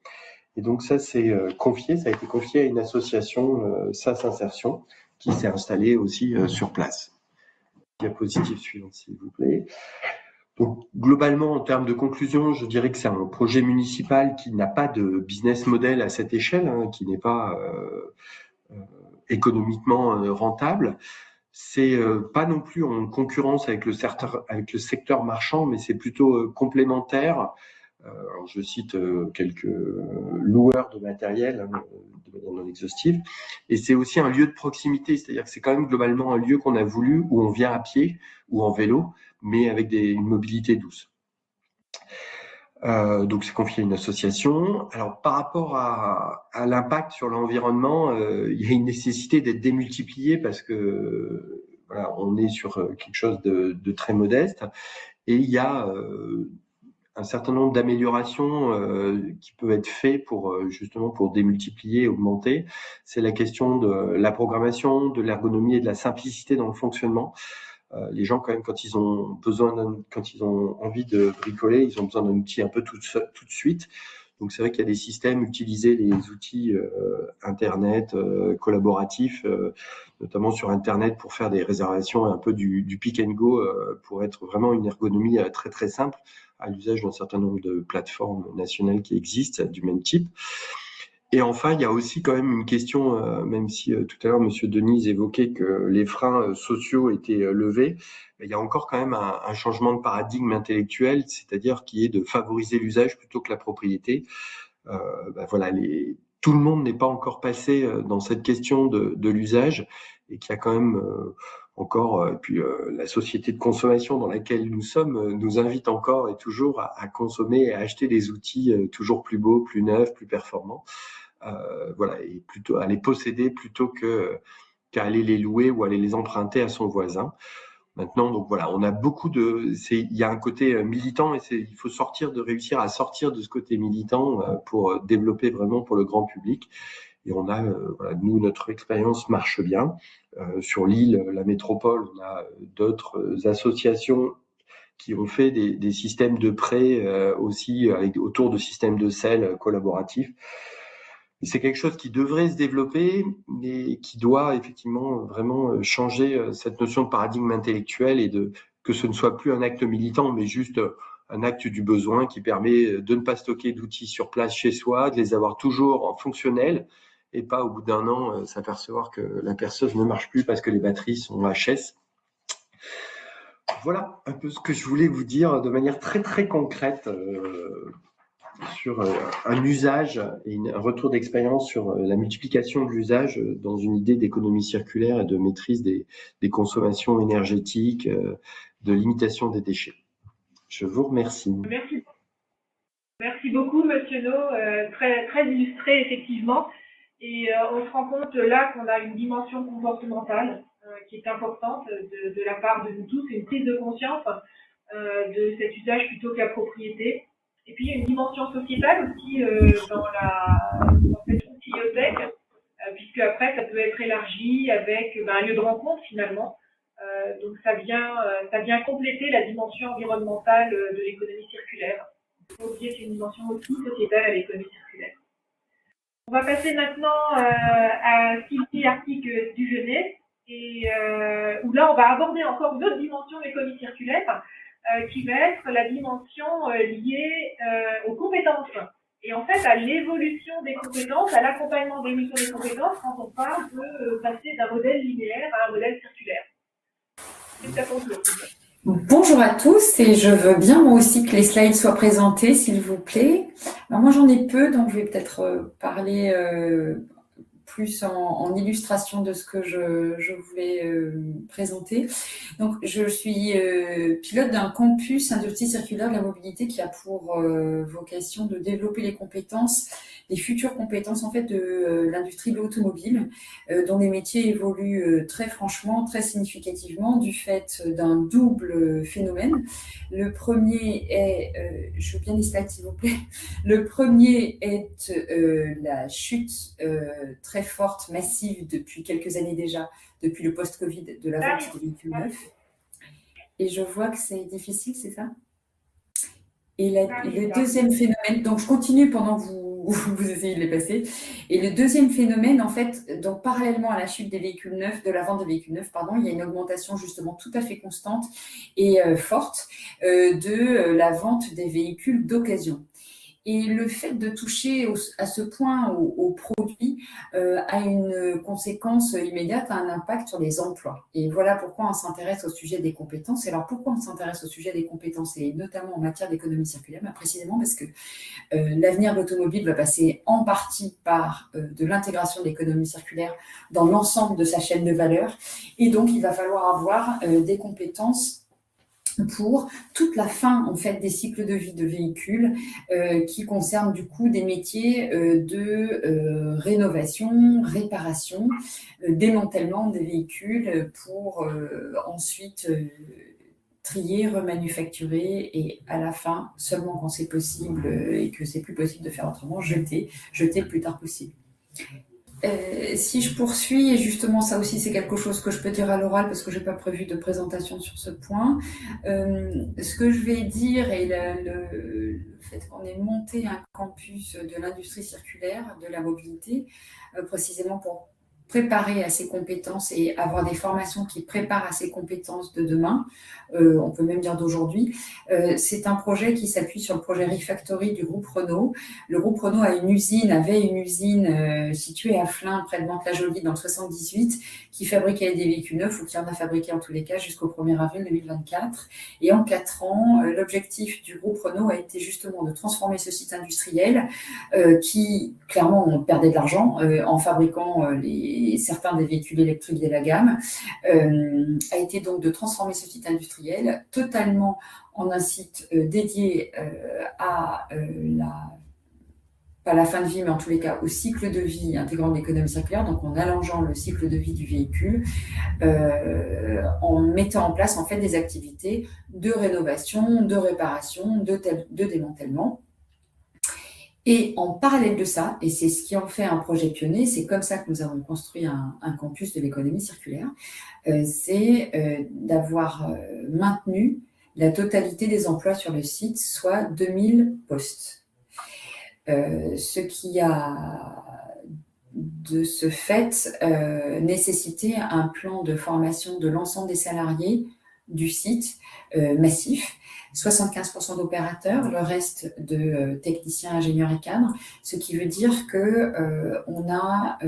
Et donc, ça a été confié à une association, SAS Insertion, qui s'est installée aussi sur place. Diapositive suivante, s'il vous plaît. Donc, globalement, en termes de conclusion, je dirais que c'est un projet municipal qui n'a pas de business model à cette échelle, qui n'est pas économiquement rentable. C'est pas non plus en concurrence avec le secteur marchand, mais c'est plutôt complémentaire. Alors je cite quelques loueurs de matériel de manière non exhaustive. Et c'est aussi un lieu de proximité, c'est-à-dire que c'est quand même globalement un lieu qu'on a voulu, où on vient à pied ou en vélo, mais avec une mobilité douce. Donc c'est confié à une association. Alors par rapport à l'impact sur l'environnement, il y a une nécessité d'être démultiplié parce que voilà, on est sur quelque chose de très modeste et il y a un certain nombre d'améliorations qui peuvent être faites justement pour démultiplier, augmenter. C'est la question de la programmation, de l'ergonomie et de la simplicité dans le fonctionnement. Les gens, quand même, quand ils ont envie de bricoler, ils ont besoin d'un outil un peu tout de suite. Donc, c'est vrai qu'il y a des systèmes, utiliser les outils Internet collaboratifs, notamment sur Internet pour faire des réservations un peu du pick and go, pour être vraiment une ergonomie très, très simple à l'usage d'un certain nombre de plateformes nationales qui existent du même type. Et enfin, il y a aussi quand même une question, même si tout à l'heure, M. Denise évoquait que les freins sociaux étaient levés, il y a encore quand même un changement de paradigme intellectuel, c'est-à-dire qui est de favoriser l'usage plutôt que la propriété. Voilà, tout le monde n'est pas encore passé dans cette question de l'usage et qu'il y a quand même encore, puis la société de consommation dans laquelle nous sommes nous invite encore et toujours à consommer et à acheter des outils toujours plus beaux, plus neufs, plus performants. Voilà, et plutôt à les posséder plutôt qu'à aller les louer ou aller les emprunter à son voisin. Maintenant, donc voilà, on a il y a un côté militant et il faut réussir à sortir de ce côté militant pour développer vraiment pour le grand public. Et on a, voilà, nous, notre expérience marche bien. Sur l'île, la métropole, on a d'autres associations qui ont fait des systèmes de prêt aussi autour de systèmes de sel collaboratifs. Et c'est quelque chose qui devrait se développer, mais qui doit effectivement vraiment changer cette notion de paradigme intellectuel et que ce ne soit plus un acte militant, mais juste un acte du besoin qui permet de ne pas stocker d'outils sur place chez soi, de les avoir toujours en fonctionnel et pas au bout d'un an s'apercevoir que la perceuse ne marche plus parce que les batteries sont HS. Voilà un peu ce que je voulais vous dire de manière très très concrète sur un usage et un retour d'expérience sur la multiplication de l'usage dans une idée d'économie circulaire et de maîtrise des consommations énergétiques, de limitation des déchets. Je vous remercie. Merci beaucoup, Monsieur No, très, très illustré effectivement. Et on se rend compte là qu'on a une dimension comportementale qui est importante de la part de nous tous, une prise de conscience de cet usage plutôt que la propriété. Et puis il y a une dimension sociétale aussi dans cette outil-tech, puisque après ça peut être élargi avec un lieu de rencontre finalement. Donc ça vient compléter la dimension environnementale de l'économie circulaire. Il faut oublier que c'est une dimension aussi sociétale à l'économie circulaire. On va passer maintenant à Sylvie Artic-Dugenet, et où là on va aborder encore une autre dimension de l'économie circulaire, qui va être la dimension liée aux compétences. Et en fait, à l'évolution des compétences, à l'accompagnement de l'évolution des compétences quand on parle de passer d'un modèle linéaire à un modèle circulaire. C'est à ton tour. Bonjour à tous, et je veux bien moi aussi que les slides soient présentés, s'il vous plaît. Alors moi j'en ai peu, donc je vais peut-être parler plus en illustration de ce que je voulais présenter. Donc, je suis pilote d'un campus industrie circulaire de la mobilité qui a pour vocation de développer les compétences, les futures compétences en fait de l'industrie de l'automobile, dont les métiers évoluent très franchement, très significativement du fait d'un double phénomène. Le premier est, je veux bien les slides s'il vous plaît, le premier est la chute très forte, massive depuis quelques années déjà, depuis le post-Covid de la vente des véhicules neufs. Et je vois que c'est difficile, c'est ça? Et le deuxième phénomène, donc je continue pendant que vous essayez de les passer. Et le deuxième phénomène, en fait, donc parallèlement à la chute des véhicules neufs, de la vente des véhicules neufs, pardon, il y a une augmentation justement tout à fait constante et forte de la vente des véhicules d'occasion. Et le fait de toucher à ce point au produit a une conséquence immédiate, a un impact sur les emplois. Et voilà pourquoi on s'intéresse au sujet des compétences. Et alors pourquoi on s'intéresse au sujet des compétences, et notamment en matière d'économie circulaire? Précisément parce que l'avenir de l'automobile va passer en partie par de l'intégration de l'économie circulaire dans l'ensemble de sa chaîne de valeur. Et donc, il va falloir avoir des compétences pour toute la fin en fait des cycles de vie de véhicules qui concernent du coup des métiers de rénovation, réparation, démantèlement des véhicules pour ensuite trier, remanufacturer et à la fin, seulement quand c'est possible et que c'est plus possible de faire autrement, jeter le plus tard possible. Si je poursuis, et justement ça aussi c'est quelque chose que je peux dire à l'oral parce que je n'ai pas prévu de présentation sur ce point, ce que je vais dire est le fait qu'on ait monté un campus de l'industrie circulaire, de la mobilité, précisément pour préparer à ces compétences et avoir des formations qui préparent à ces compétences de demain, on peut même dire d'aujourd'hui. C'est un projet qui s'appuie sur le projet Refactory du groupe Renault. Le groupe Renault avait une usine située à Flins, près de Mantes-la-Jolie, dans le 78, qui fabriquait des véhicules neufs, ou qui en a fabriqué en tous les cas jusqu'au 1er avril 2024. Et en 4 ans, l'objectif du groupe Renault a été justement de transformer ce site industriel qui, clairement, perdait de l'argent en fabriquant certains des véhicules électriques de la gamme, a été donc de transformer ce site industriel totalement en un site dédié à pas la fin de vie, mais en tous les cas au cycle de vie intégrant l'économie circulaire, donc en allongeant le cycle de vie du véhicule, en mettant en place en fait des activités de rénovation, de réparation, de démantèlement. Et en parallèle de ça, et c'est ce qui en fait un projet pionnier, c'est comme ça que nous avons construit un campus de l'économie circulaire, c'est d'avoir maintenu la totalité des emplois sur le site, soit 2000 postes. Ce qui a de ce fait nécessité un plan de formation de l'ensemble des salariés du site massif, 75% d'opérateurs, le reste de techniciens, ingénieurs et cadres, ce qui veut dire qu'on a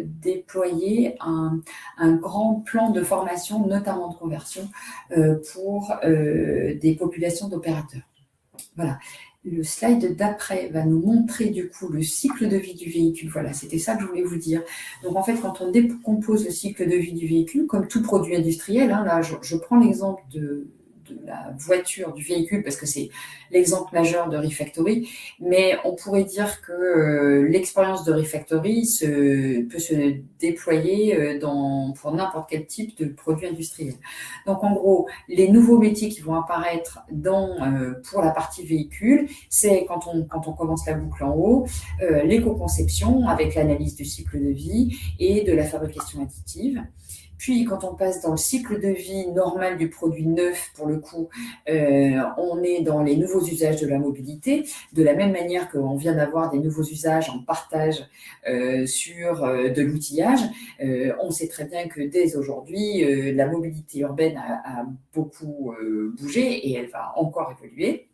déployé un grand plan de formation, notamment de conversion, pour des populations d'opérateurs. Voilà. Le slide d'après va nous montrer du coup le cycle de vie du véhicule. Voilà, c'était ça que je voulais vous dire. Donc en fait, quand on décompose le cycle de vie du véhicule, comme tout produit industriel, hein, là je prends l'exemple de la voiture, du véhicule, parce que c'est l'exemple majeur de Refactory, mais on pourrait dire que l'expérience de Refactory peut se déployer pour n'importe quel type de produit industriel. Donc en gros, les nouveaux métiers qui vont apparaître pour la partie véhicule, c'est quand on commence la boucle en haut, l'éco-conception avec l'analyse du cycle de vie et de la fabrication additive. Puis, quand on passe dans le cycle de vie normal du produit neuf, pour le coup, on est dans les nouveaux usages de la mobilité, de la même manière qu'on vient d'avoir des nouveaux usages en partage sur de l'outillage. On sait très bien que dès aujourd'hui, la mobilité urbaine a beaucoup bougé et elle va encore évoluer,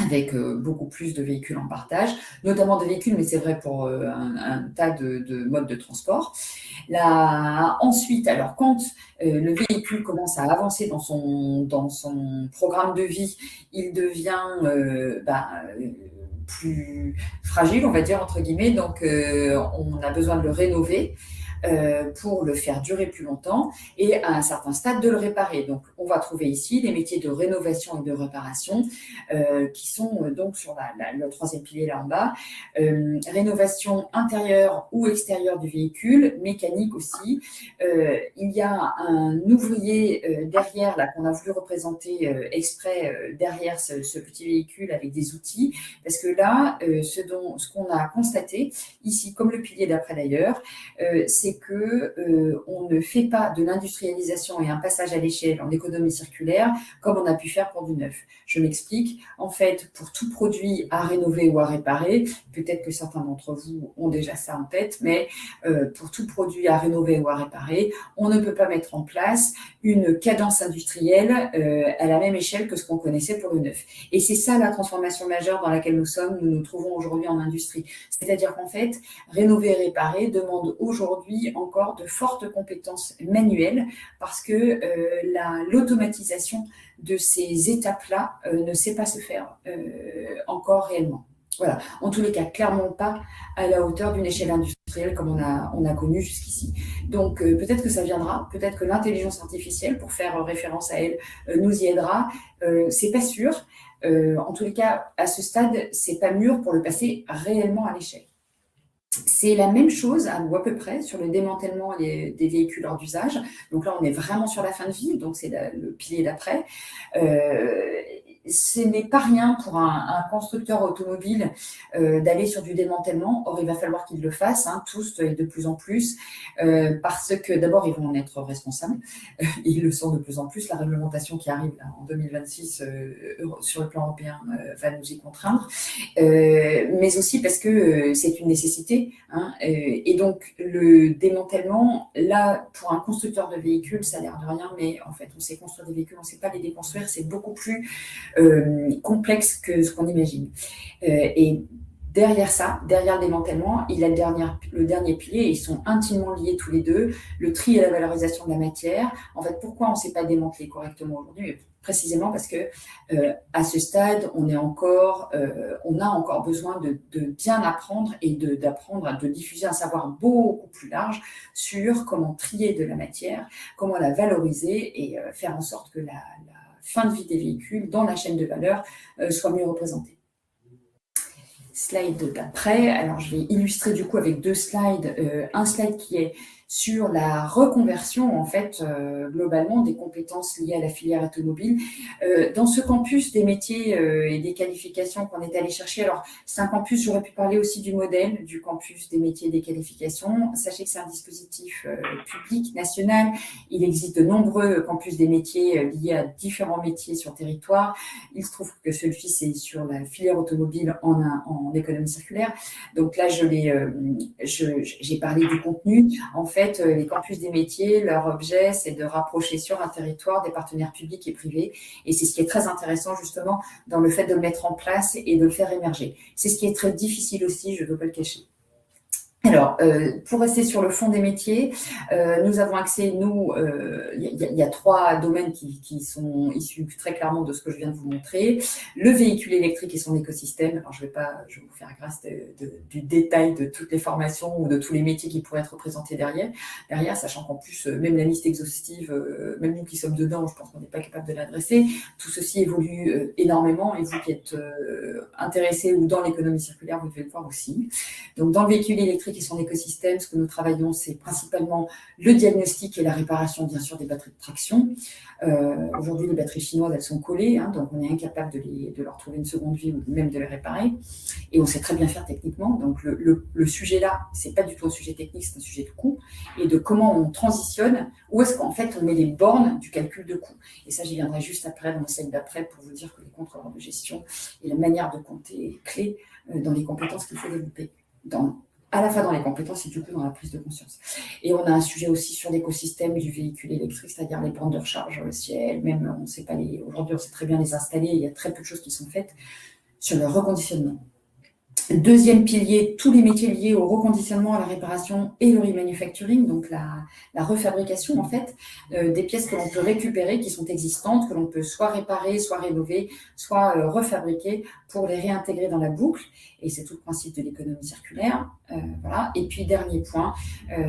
avec beaucoup plus de véhicules en partage, notamment des véhicules, mais c'est vrai pour un tas de modes de transport. Ensuite, alors quand le véhicule commence à avancer dans son programme de vie, il devient plus fragile, on va dire, entre guillemets, donc on a besoin de le rénover pour le faire durer plus longtemps et à un certain stade de le réparer. Donc, on va trouver ici les métiers de rénovation et de réparation qui sont donc sur le troisième pilier là en bas. Rénovation intérieure ou extérieure du véhicule, mécanique aussi. Il y a un ouvrier derrière là qu'on a voulu représenter exprès derrière ce petit véhicule avec des outils, parce que là, ce qu'on a constaté ici, comme le pilier d'après d'ailleurs, c'est c'est que on ne fait pas de l'industrialisation et un passage à l'échelle en économie circulaire comme on a pu faire pour du neuf. Je m'explique. En fait, pour tout produit à rénover ou à réparer, peut-être que certains d'entre vous ont déjà ça en tête, mais pour tout produit à rénover ou à réparer, on ne peut pas mettre en place une cadence industrielle à la même échelle que ce qu'on connaissait pour le neuf. Et c'est ça la transformation majeure dans laquelle nous nous trouvons aujourd'hui en industrie. C'est-à-dire qu'en fait, rénover et réparer demande aujourd'hui encore de fortes compétences manuelles parce que l'automatisation de ces étapes-là ne sait pas se faire encore réellement. Voilà, en tous les cas, clairement pas à la hauteur d'une échelle industrielle comme on a connu jusqu'ici. Donc peut-être que ça viendra, peut-être que l'intelligence artificielle, pour faire référence à elle, nous y aidera. C'est pas sûr. En tous les cas, à ce stade, c'est pas mûr pour le passer réellement à l'échelle. C'est la même chose, ou à peu près, sur le démantèlement des véhicules hors d'usage. Donc là, on est vraiment sur la fin de vie, donc c'est le pilier d'après. Ce n'est pas rien pour un constructeur automobile d'aller sur du démantèlement. Or, il va falloir qu'ils le fassent, tous et de plus en plus, parce que d'abord, ils vont en être responsables. Ils le sont de plus en plus. La réglementation qui arrive là, en 2026 sur le plan européen va nous y contraindre, mais aussi parce que c'est une nécessité. Et donc, le démantèlement, là, pour un constructeur de véhicules, ça a l'air de rien, mais en fait, on sait construire des véhicules, on ne sait pas les déconstruire. C'est beaucoup plus complexe que ce qu'on imagine. Et derrière ça, derrière le démantèlement, il y a le dernier pilier, ils sont intimement liés tous les deux, le tri et la valorisation de la matière. En fait, pourquoi on ne sait pas démanteler correctement aujourd'hui? Précisément parce que à ce stade, on a encore besoin de bien apprendre et de diffuser un savoir beaucoup plus large sur comment trier de la matière, comment la valoriser et faire en sorte que la fin de vie des véhicules dans la chaîne de valeur soit mieux représentée. Slide d'après. Alors, je vais illustrer du coup avec deux slides. Un slide qui est sur la reconversion, en fait, globalement, des compétences liées à la filière automobile. Dans ce campus des métiers et des qualifications qu'on est allé chercher, alors, c'est un campus, j'aurais pu parler aussi du modèle du campus des métiers et des qualifications. Sachez que c'est un dispositif public, national. Il existe de nombreux campus des métiers liés à différents métiers sur le territoire. Il se trouve que celui-ci, c'est sur la filière automobile en économie circulaire. Donc là, j'ai parlé du contenu. En fait, les campus des métiers, leur objet, c'est de rapprocher sur un territoire des partenaires publics et privés. Et c'est ce qui est très intéressant, justement, dans le fait de le mettre en place et de le faire émerger. C'est ce qui est très difficile aussi, je ne veux pas le cacher. Alors, pour rester sur le fond des métiers, nous avons accès, il y a trois domaines qui sont issus très clairement de ce que je viens de vous montrer. Le véhicule électrique et son écosystème. Alors, je vais vous faire grâce du détail de toutes les formations ou de tous les métiers qui pourraient être représentés derrière, sachant qu'en plus, même la liste exhaustive, même nous qui sommes dedans, je pense qu'on n'est pas capable de l'adresser. Tout ceci évolue énormément et vous qui êtes intéressés ou dans l'économie circulaire, vous devez le voir aussi. Donc, dans le véhicule électrique et son écosystème, ce que nous travaillons, c'est principalement le diagnostic et la réparation, bien sûr, des batteries de traction. Aujourd'hui, les batteries chinoises, elles sont collées, donc on est incapable de leur trouver une seconde vie ou même de les réparer. Et on sait très bien faire techniquement. Donc, le sujet là, c'est pas du tout un sujet technique, c'est un sujet de coût et de comment on transitionne, où est-ce qu'en fait on met les bornes du calcul de coût. Et ça, j'y viendrai juste après, dans le slide d'après, pour vous dire que les contrôleurs de gestion et la manière de compter est clé dans les compétences qu'il faut développer. À la fois dans les compétences et du coup dans la prise de conscience. Et on a un sujet aussi sur l'écosystème du véhicule électrique, c'est-à-dire les bornes de recharge ciel, même on ne sait pas aujourd'hui on sait très bien les installer, il y a très peu de choses qui sont faites sur le reconditionnement. Deuxième pilier, tous les métiers liés au reconditionnement, à la réparation et le remanufacturing, donc la refabrication en fait, des pièces que l'on peut récupérer, qui sont existantes, que l'on peut soit réparer, soit rénover, soit refabriquer pour les réintégrer dans la boucle. Et c'est tout le principe de l'économie circulaire. Voilà. Et puis dernier point,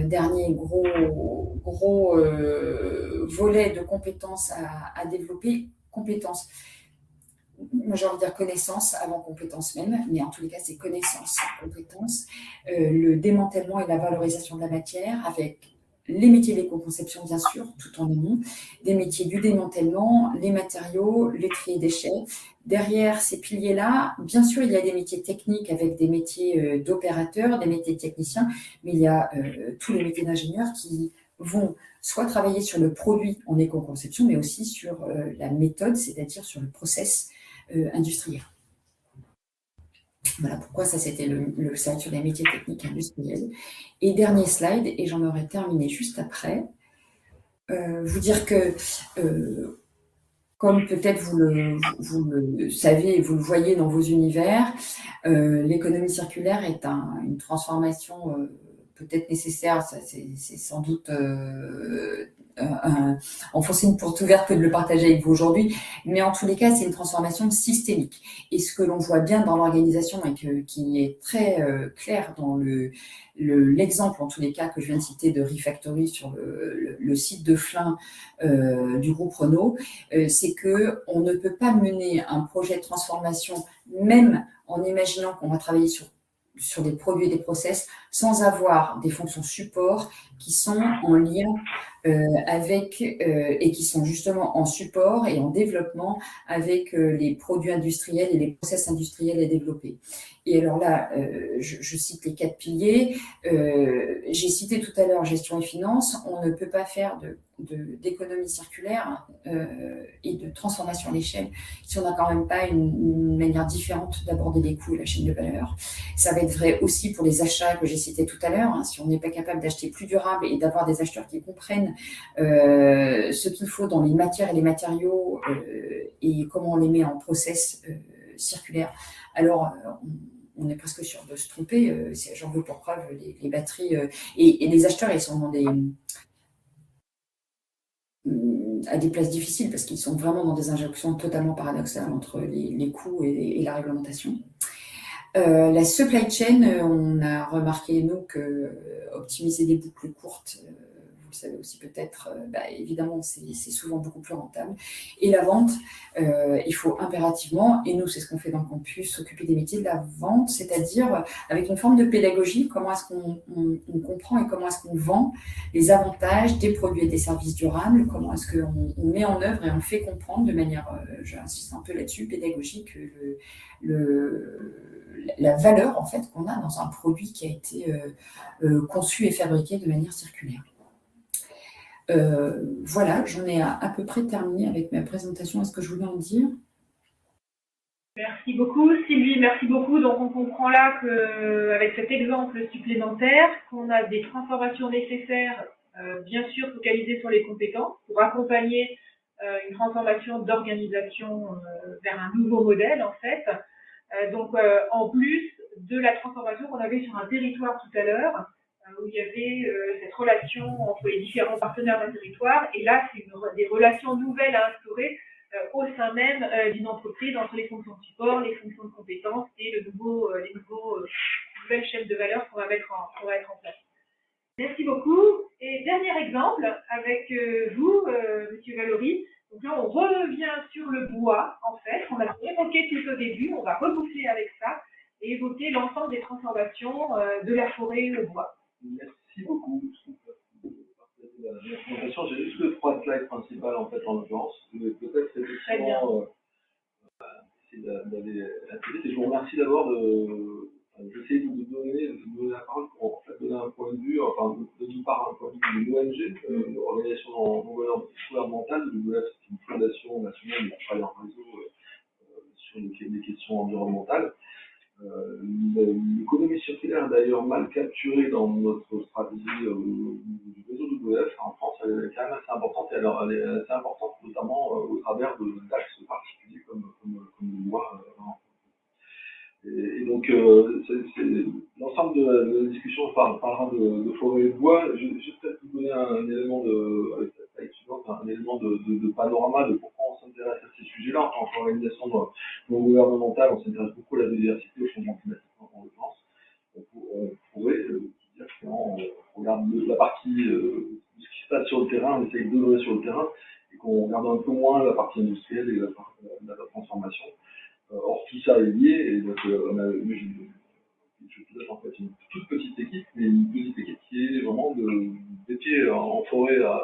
dernier gros volet de compétences à développer, compétences. Moi, j'ai envie de dire connaissance avant compétence même, mais en tous les cas, c'est connaissance, compétence, le démantèlement et la valorisation de la matière avec les métiers de l'éco-conception, bien sûr, tout en amont, des métiers du démantèlement, les matériaux, les tri et déchets. Derrière ces piliers-là, bien sûr, il y a des métiers techniques avec des métiers d'opérateurs, des métiers de techniciens, mais il y a tous les métiers d'ingénieurs qui vont soit travailler sur le produit en éco-conception, mais aussi sur la méthode, c'est-à-dire sur le process industriel. Voilà pourquoi ça, c'était le slide sur les métiers techniques industriels. Et dernier slide, et j'en aurai terminé juste après, vous dire que, comme peut-être vous le savez et vous le voyez dans vos univers, l'économie circulaire est une transformation peut-être nécessaire, c'est sans doute enfoncer une porte ouverte que de le partager avec vous aujourd'hui, mais en tous les cas, c'est une transformation systémique. Et ce que l'on voit bien dans l'organisation et qui est très clair dans l'exemple, en tous les cas, que je viens de citer de Refactory sur le site de Flins du groupe Renault, c'est qu'on ne peut pas mener un projet de transformation, même en imaginant qu'on va travailler sur des produits et des process, sans avoir des fonctions support qui sont en lien avec et qui sont justement en support et en développement avec les produits industriels et les process industriels à développer. Et alors là, je cite les 4 piliers. J'ai cité tout à l'heure gestion et finance. On ne peut pas faire d'économie circulaire et de transformation à l'échelle si on n'a quand même pas une manière différente d'aborder les coûts et la chaîne de valeur. Ça va être vrai aussi pour les achats que j'ai cités tout à l'heure. Hein. Si on n'est pas capable d'acheter plus durable et d'avoir des acheteurs qui comprennent ce qu'il faut dans les matières et les matériaux et comment on les met en process circulaire, alors on est presque sûr de se tromper. J'en veux pour preuve les batteries et les acheteurs, ils sont à des places difficiles parce qu'ils sont vraiment dans des injonctions totalement paradoxales entre les coûts et la réglementation. La supply chain, on a remarqué, nous, que optimiser des boucles courtes, vous le savez aussi peut-être, évidemment, c'est souvent beaucoup plus rentable. Et la vente, il faut impérativement, et nous, c'est ce qu'on fait dans le campus, s'occuper des métiers de la vente, c'est-à-dire avec une forme de pédagogie, comment est-ce qu'on comprend et comment est-ce qu'on vend les avantages des produits et des services durables, comment est-ce qu'on met en œuvre et on fait comprendre de manière, j'insiste un peu là-dessus, pédagogique, la valeur en fait qu'on a dans un produit qui a été conçu et fabriqué de manière circulaire. Voilà, j'en ai à peu près terminé avec ma présentation. Est-ce que je voulais en dire? Merci beaucoup Sylvie, merci beaucoup. Donc on comprend là qu'avec cet exemple supplémentaire, qu'on a des transformations nécessaires, bien sûr focalisées sur les compétences, pour accompagner une transformation d'organisation vers un nouveau modèle en fait. Donc en plus de la transformation qu'on avait sur un territoire tout à l'heure, où il y avait cette relation entre les différents partenaires d'un territoire, et là c'est des relations nouvelles à instaurer au sein même d'une entreprise entre les fonctions de support, les fonctions de compétences et les nouvelles chaînes de valeur qu'on va mettre en place. Merci beaucoup. Et dernier exemple avec vous, Monsieur Valory. Donc là, on revient sur le bois, en fait. On a évoqué tout au début, on va reboucler avec ça et évoquer l'ensemble des transformations de la forêt au bois. Merci beaucoup. La présentation, j'ai juste 3 slides principales en fait en l'occurrence. Peut-être c'est effectivement d'aller assez vite. Et je vous remercie d'abord j'essaie de vous donner la parole pour en fait donner un point de vue, enfin de part un point de vue de l'ONG, l'organisation non gouvernementale. Le WF, c'est une fondation nationale qui travaille en réseau sur les questions environnementales. L'économie circulaire est d'ailleurs mal capturée dans notre stratégie du réseau WF. En France, elle est quand même assez importante, et alors elle est assez importante notamment au travers d'axes particuliers comme le bois. Et donc, l'ensemble de la discussion parlera de forêt et de bois. Je vais peut-être vous donner un élément de panorama de pourquoi on s'intéresse à ces sujets-là. En tant qu'organisation non gouvernementale, on s'intéresse beaucoup à la biodiversité, au changement climatique en l'occurrence. On pourrait dire qu'on regarde la partie de ce qui se passe sur le terrain, on essaye d'œuvrer sur le terrain, et qu'on regarde un peu moins la partie industrielle et la transformation. Or, tout ça est lié, et donc je Vous êtes en fait une toute petite équipe, mais une petite équipe qui est vraiment des pieds en forêt à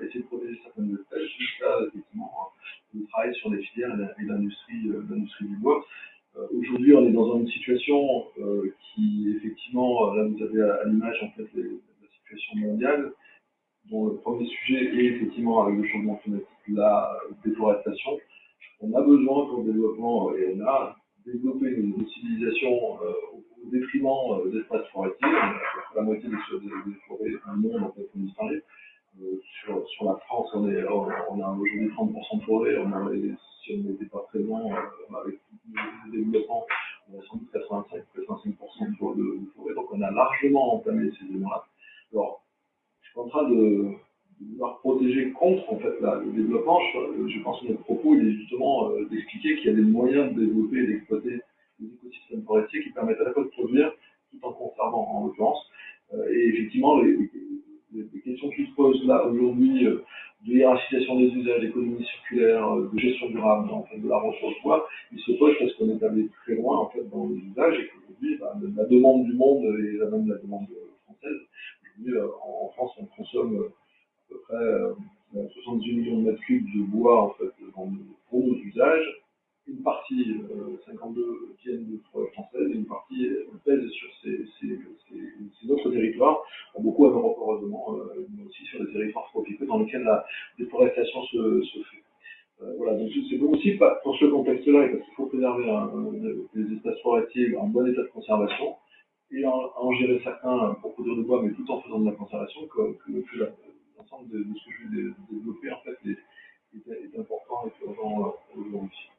essayer de protéger certaines espèces jusqu'à effectivement le travail sur les filières et l'industrie du bois. Aujourd'hui, on est dans une situation qui, effectivement, là vous avez à l'image en fait la situation mondiale, dont le premier sujet est effectivement avec le changement climatique, la déforestation. On a besoin pour le développement, et on a développé une civilisation au détriment d'espaces forestiers. La moitié des forêts du monde en fait ont disparu. Sur la France, on a aujourd'hui 30% de forêt. Si on n'était pas présent avec le développement, on a sans doute 85% de forêt. Donc on a largement entamé ces éléments-là. Alors, je suis en train de vouloir protéger contre en fait le développement. Je pense que notre propos il est justement d'expliquer qu'il y a des moyens de développer et d'exploiter des écosystèmes forestiers qui permettent à la fois de produire tout en conservant en l'occurrence. Et effectivement, les questions qui se posent là aujourd'hui de hiérarchisation des usages, d'économie circulaire, de gestion durable en fait, de la ressource bois, ils se posent parce qu'on est allé très loin en fait dans les usages et qu'aujourd'hui la demande du monde et même la demande française. Aujourd'hui, en France, on consomme à peu près 78 millions de mètres cubes de bois en fait pour nos usages. Une partie, 52, viennent de forêts françaises et une partie pèse sur ces autres territoires, beaucoup à Europe heureusement, mais aussi sur des territoires tropicaux dans lesquels la déforestation se fait. Voilà, donc c'est aussi pour ce contexte-là, parce qu'il faut préserver les espaces forestiers en bon état de conservation et en gérer certains pour produire du bois, mais tout en faisant de la conservation, que l'ensemble de ce que je vais développer en fait est important et urgent aujourd'hui.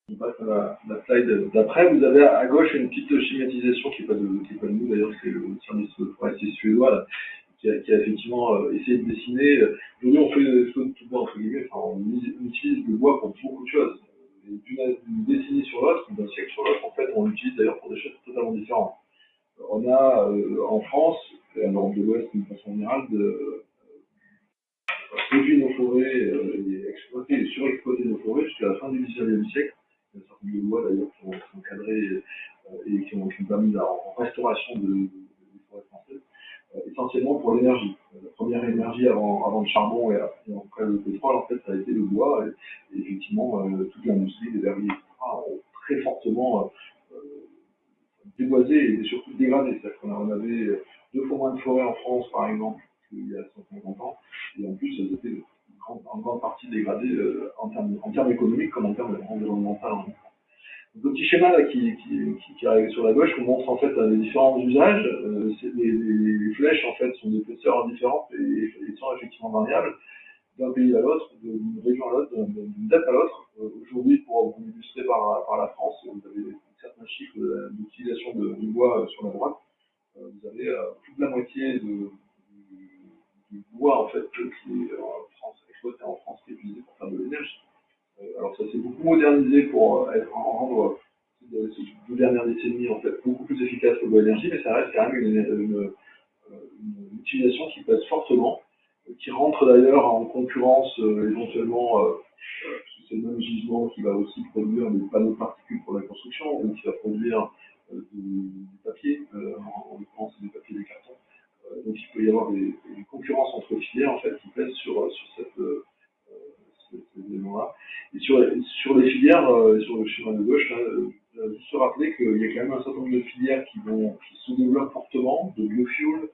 On passe à la slide d'après. Vous avez à gauche une petite schématisation qui n'est pas de nous, d'ailleurs, c'est le service forestier suédois là, qui a effectivement essayé de dessiner. Aujourd'hui, on fait des choses de tout bois, entre guillemets, on utilise le bois pour beaucoup de choses. D'une décennie sur l'autre, d'un siècle sur l'autre, en fait, on l'utilise d'ailleurs pour des choses totalement différentes. On a en France, et en Europe de l'Ouest d'une façon générale, réduit nos forêts et exploiter et surexploiter nos forêts jusqu'à la fin du XIXe siècle. Il y a un certain nombre de lois d'ailleurs qui ont cadré et qui ont permis la restauration des forêts françaises, essentiellement pour l'énergie. La première énergie avant le charbon et après le pétrole, en fait, ça a été le bois et effectivement toute l'industrie des verriers, etc., ont très fortement déboisé et surtout dégradé. C'est-à-dire qu'on avait 2 fois moins de forêts en France, par exemple, qu'il y a 150 ans, et en plus, elles étaient en grande partie dégradées en termes économiques comme en termes environnementaux. Le petit schéma là, qui arrive sur la gauche vous montre en fait les différents usages. Les flèches en fait sont d'épaisseurs différentes et sont effectivement variables d'un pays à l'autre, d'une région à l'autre, d'une date à l'autre. Aujourd'hui, pour vous illustrer par la France, vous avez certains chiffres d'utilisation du bois sur la droite. Vous avez toute la moitié du bois en fait qui est exploité en France, qui est utilisé pour faire de l'énergie. Alors ça s'est beaucoup modernisé pour rendre ces 2 dernières décennies en fait beaucoup plus efficace le bois énergie, mais ça reste quand même une utilisation qui pèse fortement, qui rentre d'ailleurs en concurrence éventuellement, parce que c'est le même gisement qui va aussi produire des panneaux de particules pour la construction, ou qui va produire du papier, en l'occurrence du papier des cartons. Donc il peut y avoir des concurrences entre filières en fait qui pèsent sur ces éléments-là. Et sur les filières, sur le schéma de gauche, juste se rappeler qu'il y a quand même un certain nombre de filières qui se développent fortement, de biofuel,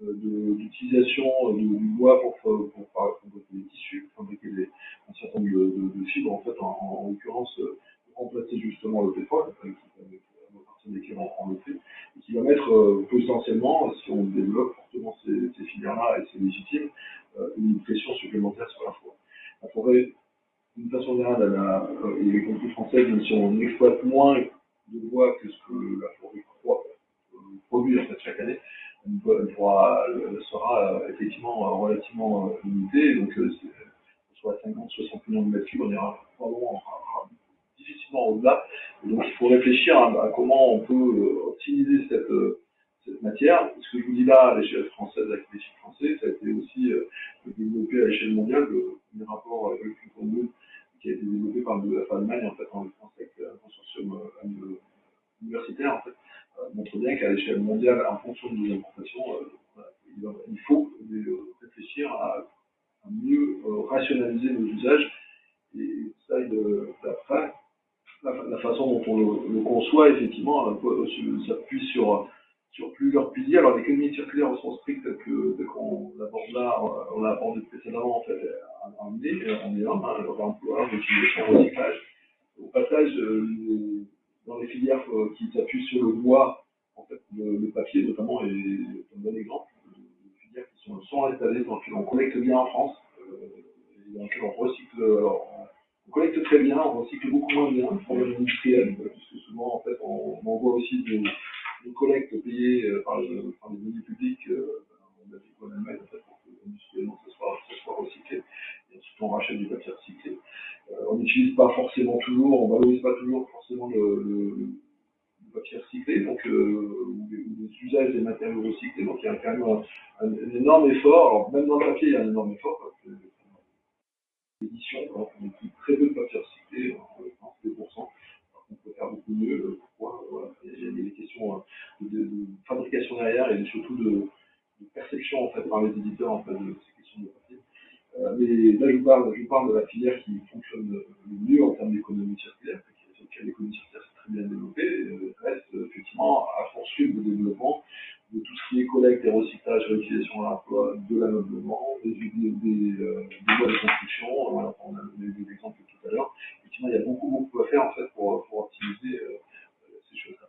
d'utilisation du bois pour fabriquer des tissus, pour fabriquer un certain nombre de fibres, en fait, en l'occurrence, pour remplacer justement le pétrole, à partir desquels on le fait, et qui va mettre potentiellement, si on développe fortement ces filières-là, et c'est légitime, une pression supplémentaire sur la forêt. La forêt, d'une façon générale, et y compris française, même si on exploite moins de bois que ce que la forêt produit en fait, chaque année, elle sera effectivement relativement limitée. Donc, soit 50-60 millions de mètres cubes, on ira probablement difficilement au-delà. Et donc, il faut réfléchir à comment on peut optimiser cette matière. Ce que je vous dis là, à l'échelle française, avec les chiffres français, ça a été aussi développé à l'échelle mondiale. Le rapport avec le qui a été développé par l'Allemagne, en fait, en France, avec un consortium universitaire, en fait, montre bien qu'à l'échelle mondiale, en fonction de nos importations, il faut réfléchir à mieux rationaliser nos usages. Et ça, la façon dont on le conçoit, effectivement, s'appuie sur plusieurs piliers. Alors, l'économie circulaire au sens strict, tel qu'on l'aborde là, on l'a abordé précédemment, en fait, on est le réemploi, l'utilisation, le recyclage. Au passage, dans les filières qui s'appuient sur le bois, en fait, le papier, notamment, est un bon exemple de filières qui sont installées, dans lesquelles on collecte bien en France, et dans lesquelles on recycle. Alors, on collecte très bien, on recycle beaucoup moins bien, pour les industriels, puisque souvent, en fait, on envoie aussi des collectes payées par les deniers publics en Belgique ou en Allemagne, en fait, pour que industriellement ça soit recyclé. Et ensuite, on rachète du papier recyclé. On n'utilise pas forcément toujours, on valorise pas toujours forcément le papier recyclé, donc ou les usages des matériaux recyclés. Donc il y a quand même un énorme effort. Alors même dans le papier, il y a un énorme effort parce que l'édition, on utilise très peu de papier recyclé, en l'occurrence 2%. On peut faire beaucoup mieux. Pourquoi voilà. Il y a des questions de fabrication derrière et surtout de perception en fait par les éditeurs en fait de ces questions de papier. Mais là, je parle de la filière qui fonctionne le mieux en termes d'économie circulaire, sur laquelle l'économie circulaire s'est très bien développée, et reste effectivement à poursuivre le développement de tout ce qui est collecte et recyclage, réutilisation à l'emploi, de l'ameublement, des bois de construction. Voilà, on a donné des exemples tout à l'heure. Effectivement, il y a beaucoup à faire en fait pour optimiser ces choses-là.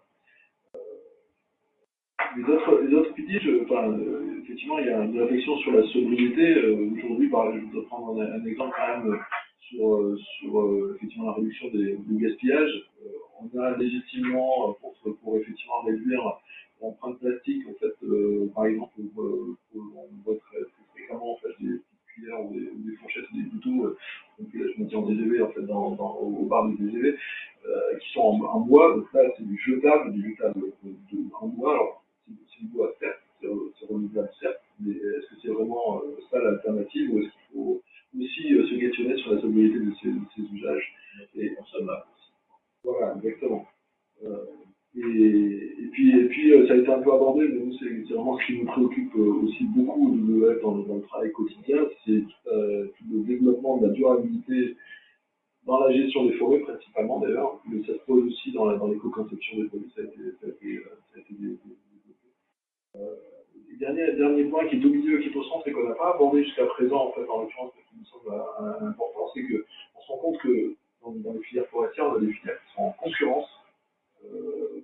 Les autres piliers, effectivement, il y a une réflexion sur la sobriété. Aujourd'hui, je voudrais prendre un exemple quand même sur effectivement la réduction du gaspillage. On a légitimement, pour effectivement réduire l'empreinte plastique, en fait, par exemple, on voit très fréquemment en fait, des petites cuillères ou des fourchettes ou des couteaux, donc là, je me dis en TGV, en fait, au bar du TGV, qui sont en bois. Donc là, c'est du jetable en bois. Alors, c'est du bois, certes, c'est renouvelable, certes, mais est-ce que c'est vraiment ça l'alternative ou est-ce qu'il faut aussi se questionner sur la sobriété de ces usages et consommables? Voilà, exactement. Et puis ça a été un peu abordé, mais nous, c'est vraiment ce qui nous préoccupe aussi beaucoup dans le travail quotidien, c'est tout le développement de la durabilité dans la gestion des forêts, principalement d'ailleurs, mais ça se pose aussi dans l'éco-conception des produits, ça a été développé. Le dernier point qui est au milieu, qui est au centre et qu'on n'a pas abordé jusqu'à présent, en fait, en l'occurrence, qui nous semble important, c'est qu'on se rend compte que dans les filières forestières, on a des filières qui sont en concurrence.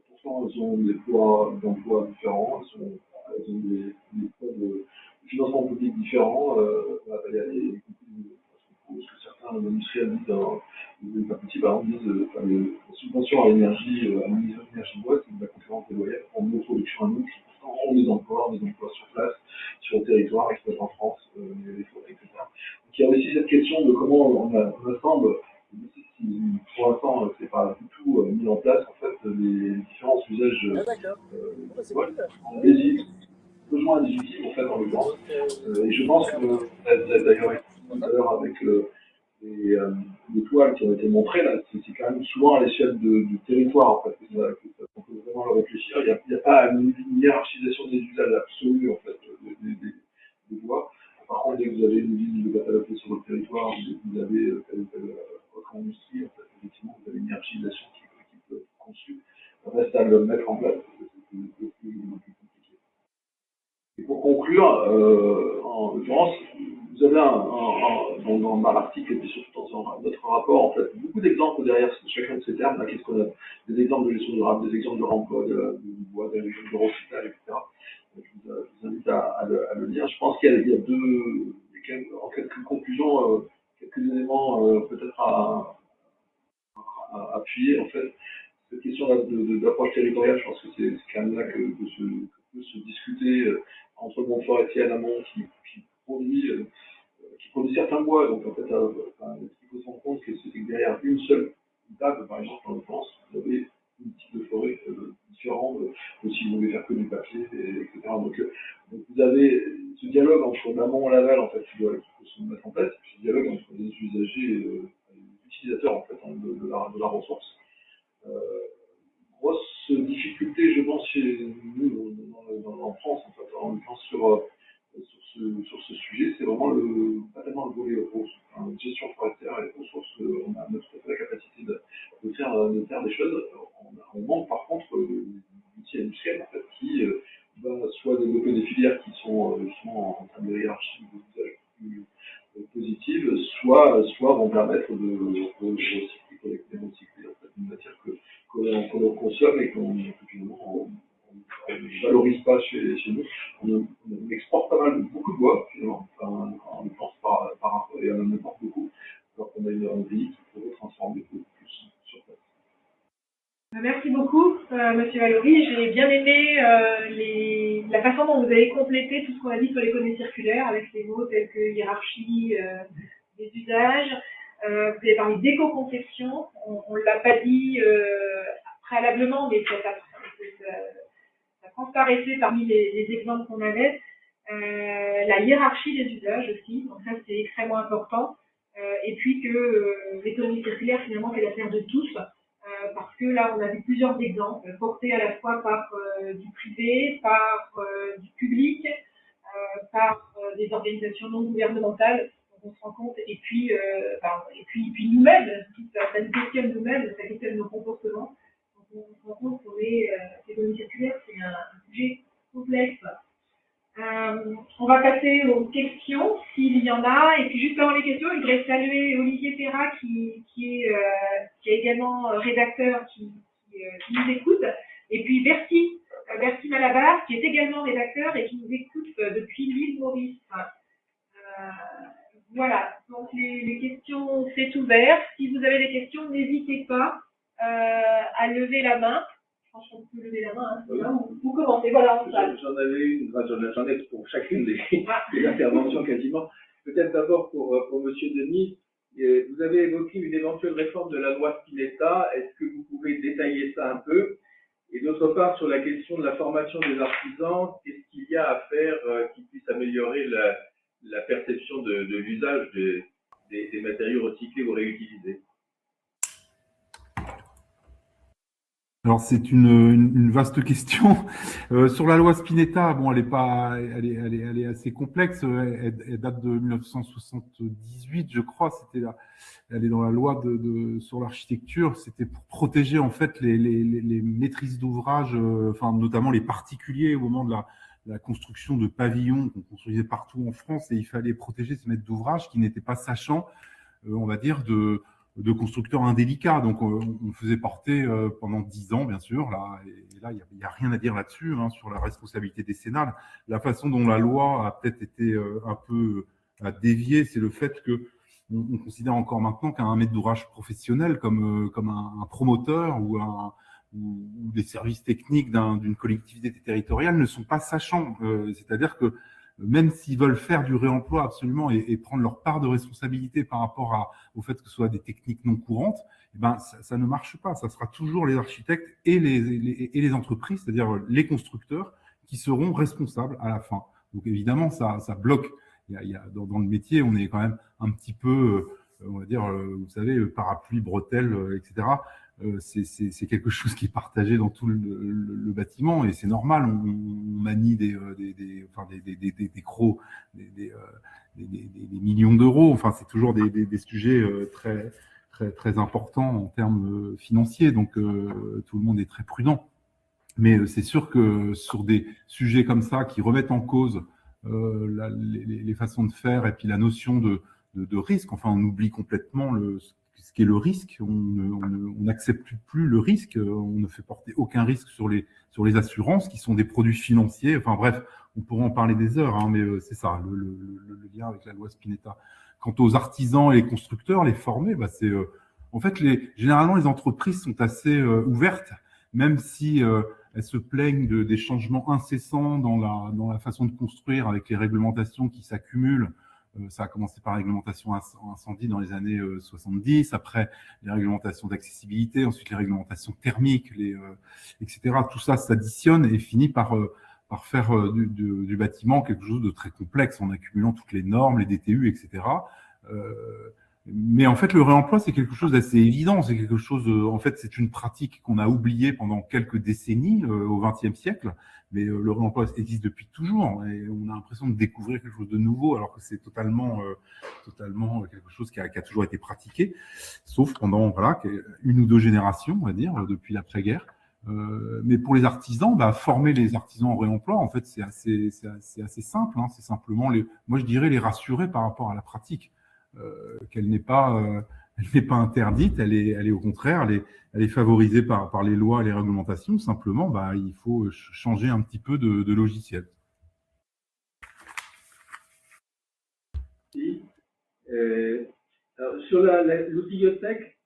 Pourtant, elles ont des poids d'emploi différents, elles ont des poids de financement public différents. Il y a ce que certains industriels disent, par exemple, disent la subvention à l'énergie, à l'énergie bois, c'est de la concurrence déloyale pour nos productions à nous, qui pourtant ont des emplois sur place, sur le territoire, exploités en France, les forêts, etc. Donc il y a aussi cette question de comment on assemble, pour l'instant, c'est pas du tout mis en place, en fait, les différents usages légitimes, besoins légitimes, en fait, en l'occurrence. Et je pense que vous avez d'ailleurs été tout à l'heure avec les toiles qui ont été montrées, là, c'est quand même souvent à l'échelle du territoire, en fait, qu'on peut vraiment le réfléchir. Il n'y a pas une hiérarchisation des usages absolus, en fait, des bois. Par contre, dès que vous avez une ligne de catalogue sur votre territoire, vous avez telle ou telle autre industrie, en fait, effectivement, vous avez une hiérarchisation qui peut être conçue. Reste à le mettre en place, c'est plus compliqué. Et pour conclure, en l'occurrence, vous avez dans l'article et puis surtout dans notre rapport, en fait, beaucoup d'exemples derrière chacun de ces termes. Là, qu'est-ce qu'on a? Des exemples de gestion durable, des exemples de remploi du bois, des exemples de recyclage, etc. Je vous invite à le lire. Je pense qu'il y a en quelques conclusions, quelques éléments peut-être à appuyer, en fait. Cette question d'approche territoriale, je pense que c'est quand même là que peut se discuter entre le monde forestier à l'amont qui produit certains bois. Donc en fait, ce qu'il faut se rendre compte, c'est que derrière une seule table, par exemple, en France, vous avez une type de forêt différente, si vous voulez faire que du papier, etc. Donc vous avez ce dialogue entre l'amont et l'aval, en fait, qui peut se mettre en place, et puis ce dialogue entre les usagers et les utilisateurs, en fait, de la ressource. Grosse difficulté, je pense, chez nous, en France, en fait, en l'occurrence sur ce sujet, c'est vraiment pas tellement le volet ressources, gestion forestière et ressources. On a notre la capacité de faire des choses. On manque par contre d'outils industriels en fait, qui va soit développer des filières qui sont justement en termes de hiérarchie d'usage plus positive, soit vont permettre de recycler, collecter, recycler en fait, une matière qu'on consomme et qu'on finalement ne valorise pas chez nous. On exporte pas mal, beaucoup de bois, finalement, en France par rapport, et on en importe beaucoup, alors qu'on a un pays qui pourrait transformer beaucoup plus sur place. Merci beaucoup, Monsieur Valory. J'ai bien aimé la façon dont vous avez complété tout ce qu'on a dit sur l'économie circulaire avec les mots tels que hiérarchie des usages. Vous avez parlé d'éco-conception. On ne l'a pas dit préalablement, mais ça transparaissait parmi les exemples qu'on avait. La hiérarchie des usages aussi. Donc ça, c'est extrêmement important. Et puis que l'économie circulaire, finalement, c'est l'affaire de tous. Parce que là, on a vu plusieurs exemples portés à la fois par du privé, par du public, par des organisations non gouvernementales, on se rend compte, et puis nous-mêmes, ça nous questionne nous-mêmes, ça questionne nos comportements. Donc on se rend compte que l'économie circulaire, c'est un sujet complexe. On va passer aux questions, s'il y en a. Et puis, juste avant les questions, je voudrais saluer Olivier Perra, qui est également rédacteur, qui nous écoute. Et puis, Bertie Malabar, qui est également rédacteur et qui nous écoute depuis l'île Maurice. Voilà. Donc, les questions, c'est ouvert. Si vous avez des questions, n'hésitez pas à lever la main. Franchement, vous pouvez lever la main, hein, vous commencez, voilà, on salle. J'en avais une, j'en ai pour chacune des interventions quasiment. Peut-être d'abord pour Monsieur Denis, vous avez évoqué une éventuelle réforme de la loi Spinetta. Est-ce que vous pouvez détailler ça un peu? Et d'autre part, sur la question de la formation des artisans, qu'est-ce qu'il y a à faire qui puisse améliorer la perception de l'usage des matériaux recyclés ou réutilisés? Alors c'est une vaste question. Sur la loi Spinetta, bon, elle est assez complexe. Elle date de 1978, je crois. Elle est dans la loi sur l'architecture. C'était pour protéger en fait les maîtrises d'ouvrage, enfin notamment les particuliers au moment de la construction de pavillons qu'on construisait partout en France, et il fallait protéger ces maîtres d'ouvrage qui n'étaient pas sachants, on va dire, de constructeurs indélicats. Donc, on faisait porter pendant 10 ans, bien sûr. Là, et là, il n'y a rien à dire là-dessus, hein, sur la responsabilité décennale. La façon dont la loi a peut-être été un peu déviée, c'est le fait que on considère encore maintenant qu'un maître d'ouvrage professionnel comme un promoteur ou des services techniques d'une collectivité territoriale ne sont pas sachants. C'est-à-dire que même s'ils veulent faire du réemploi absolument et prendre leur part de responsabilité par rapport au fait que ce soit des techniques non courantes, eh ben, ça ne marche pas. Ça sera toujours les architectes et les entreprises, c'est-à-dire les constructeurs, qui seront responsables à la fin. Donc évidemment, ça bloque. Dans le métier, on est quand même un petit peu, on va dire, vous savez, parapluie, bretelles, etc. C'est quelque chose qui est partagé dans tout le bâtiment, et c'est normal. On manie des millions d'euros. Enfin, c'est toujours des sujets très très très importants en termes financiers. Donc tout le monde est très prudent. Mais c'est sûr que sur des sujets comme ça qui remettent en cause les façons de faire et puis la notion de risque, enfin, on oublie complètement ce qu'est le risque. On n'accepte plus le risque. On ne fait porter aucun risque sur les assurances, qui sont des produits financiers. Enfin bref, on pourrait en parler des heures, hein, mais c'est ça le lien avec la loi Spinetta. Quant aux artisans et les constructeurs, les former, bah c'est en fait généralement les entreprises sont assez ouvertes, même si elles se plaignent des changements incessants dans la façon de construire, avec les réglementations qui s'accumulent. Ça a commencé par la réglementation incendie dans les années 70, après les réglementations d'accessibilité, ensuite les réglementations thermiques, etc. Tout ça s'additionne et finit par faire du bâtiment quelque chose de très complexe en accumulant toutes les normes, les DTU, etc. Mais en fait, le réemploi, c'est quelque chose d'assez évident. C'est quelque chose, en fait, c'est une pratique qu'on a oubliée pendant quelques décennies au XXe siècle. Mais le réemploi existe depuis toujours. Et on a l'impression de découvrir quelque chose de nouveau, alors que c'est totalement quelque chose qui a toujours été pratiqué, sauf pendant voilà une ou deux générations, on va dire, depuis l'après-guerre. Mais pour les artisans, former les artisans au réemploi, en fait, c'est assez simple. Hein. C'est simplement moi je dirais les rassurer par rapport à la pratique. Qu'elle n'est pas interdite, elle est au contraire, elle est favorisée par les lois, les réglementations. Simplement, il faut changer un petit peu de logiciel. Oui. Alors, sur l'outillotech,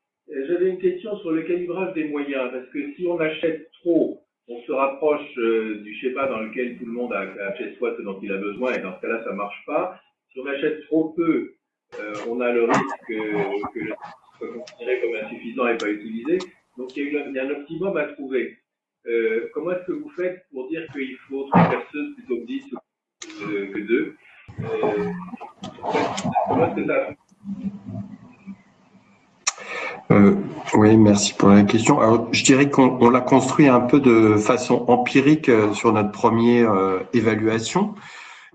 j'avais une question sur le calibrage des moyens, parce que si on achète trop, on se rapproche du schéma dans lequel tout le monde a chez soi ce dont il a besoin, et dans ce cas-là, ça marche pas. Si on achète trop peu, on a le risque que le soit considéré comme insuffisant et pas utilisé. Donc il y a un optimum à trouver. Comment est-ce que vous faites pour dire qu'il faut 3 perceuses plutôt que 10 que 2 Comment est-ce que ça Oui, merci pour la question. Alors, je dirais qu'on l'a construit un peu de façon empirique sur notre première évaluation.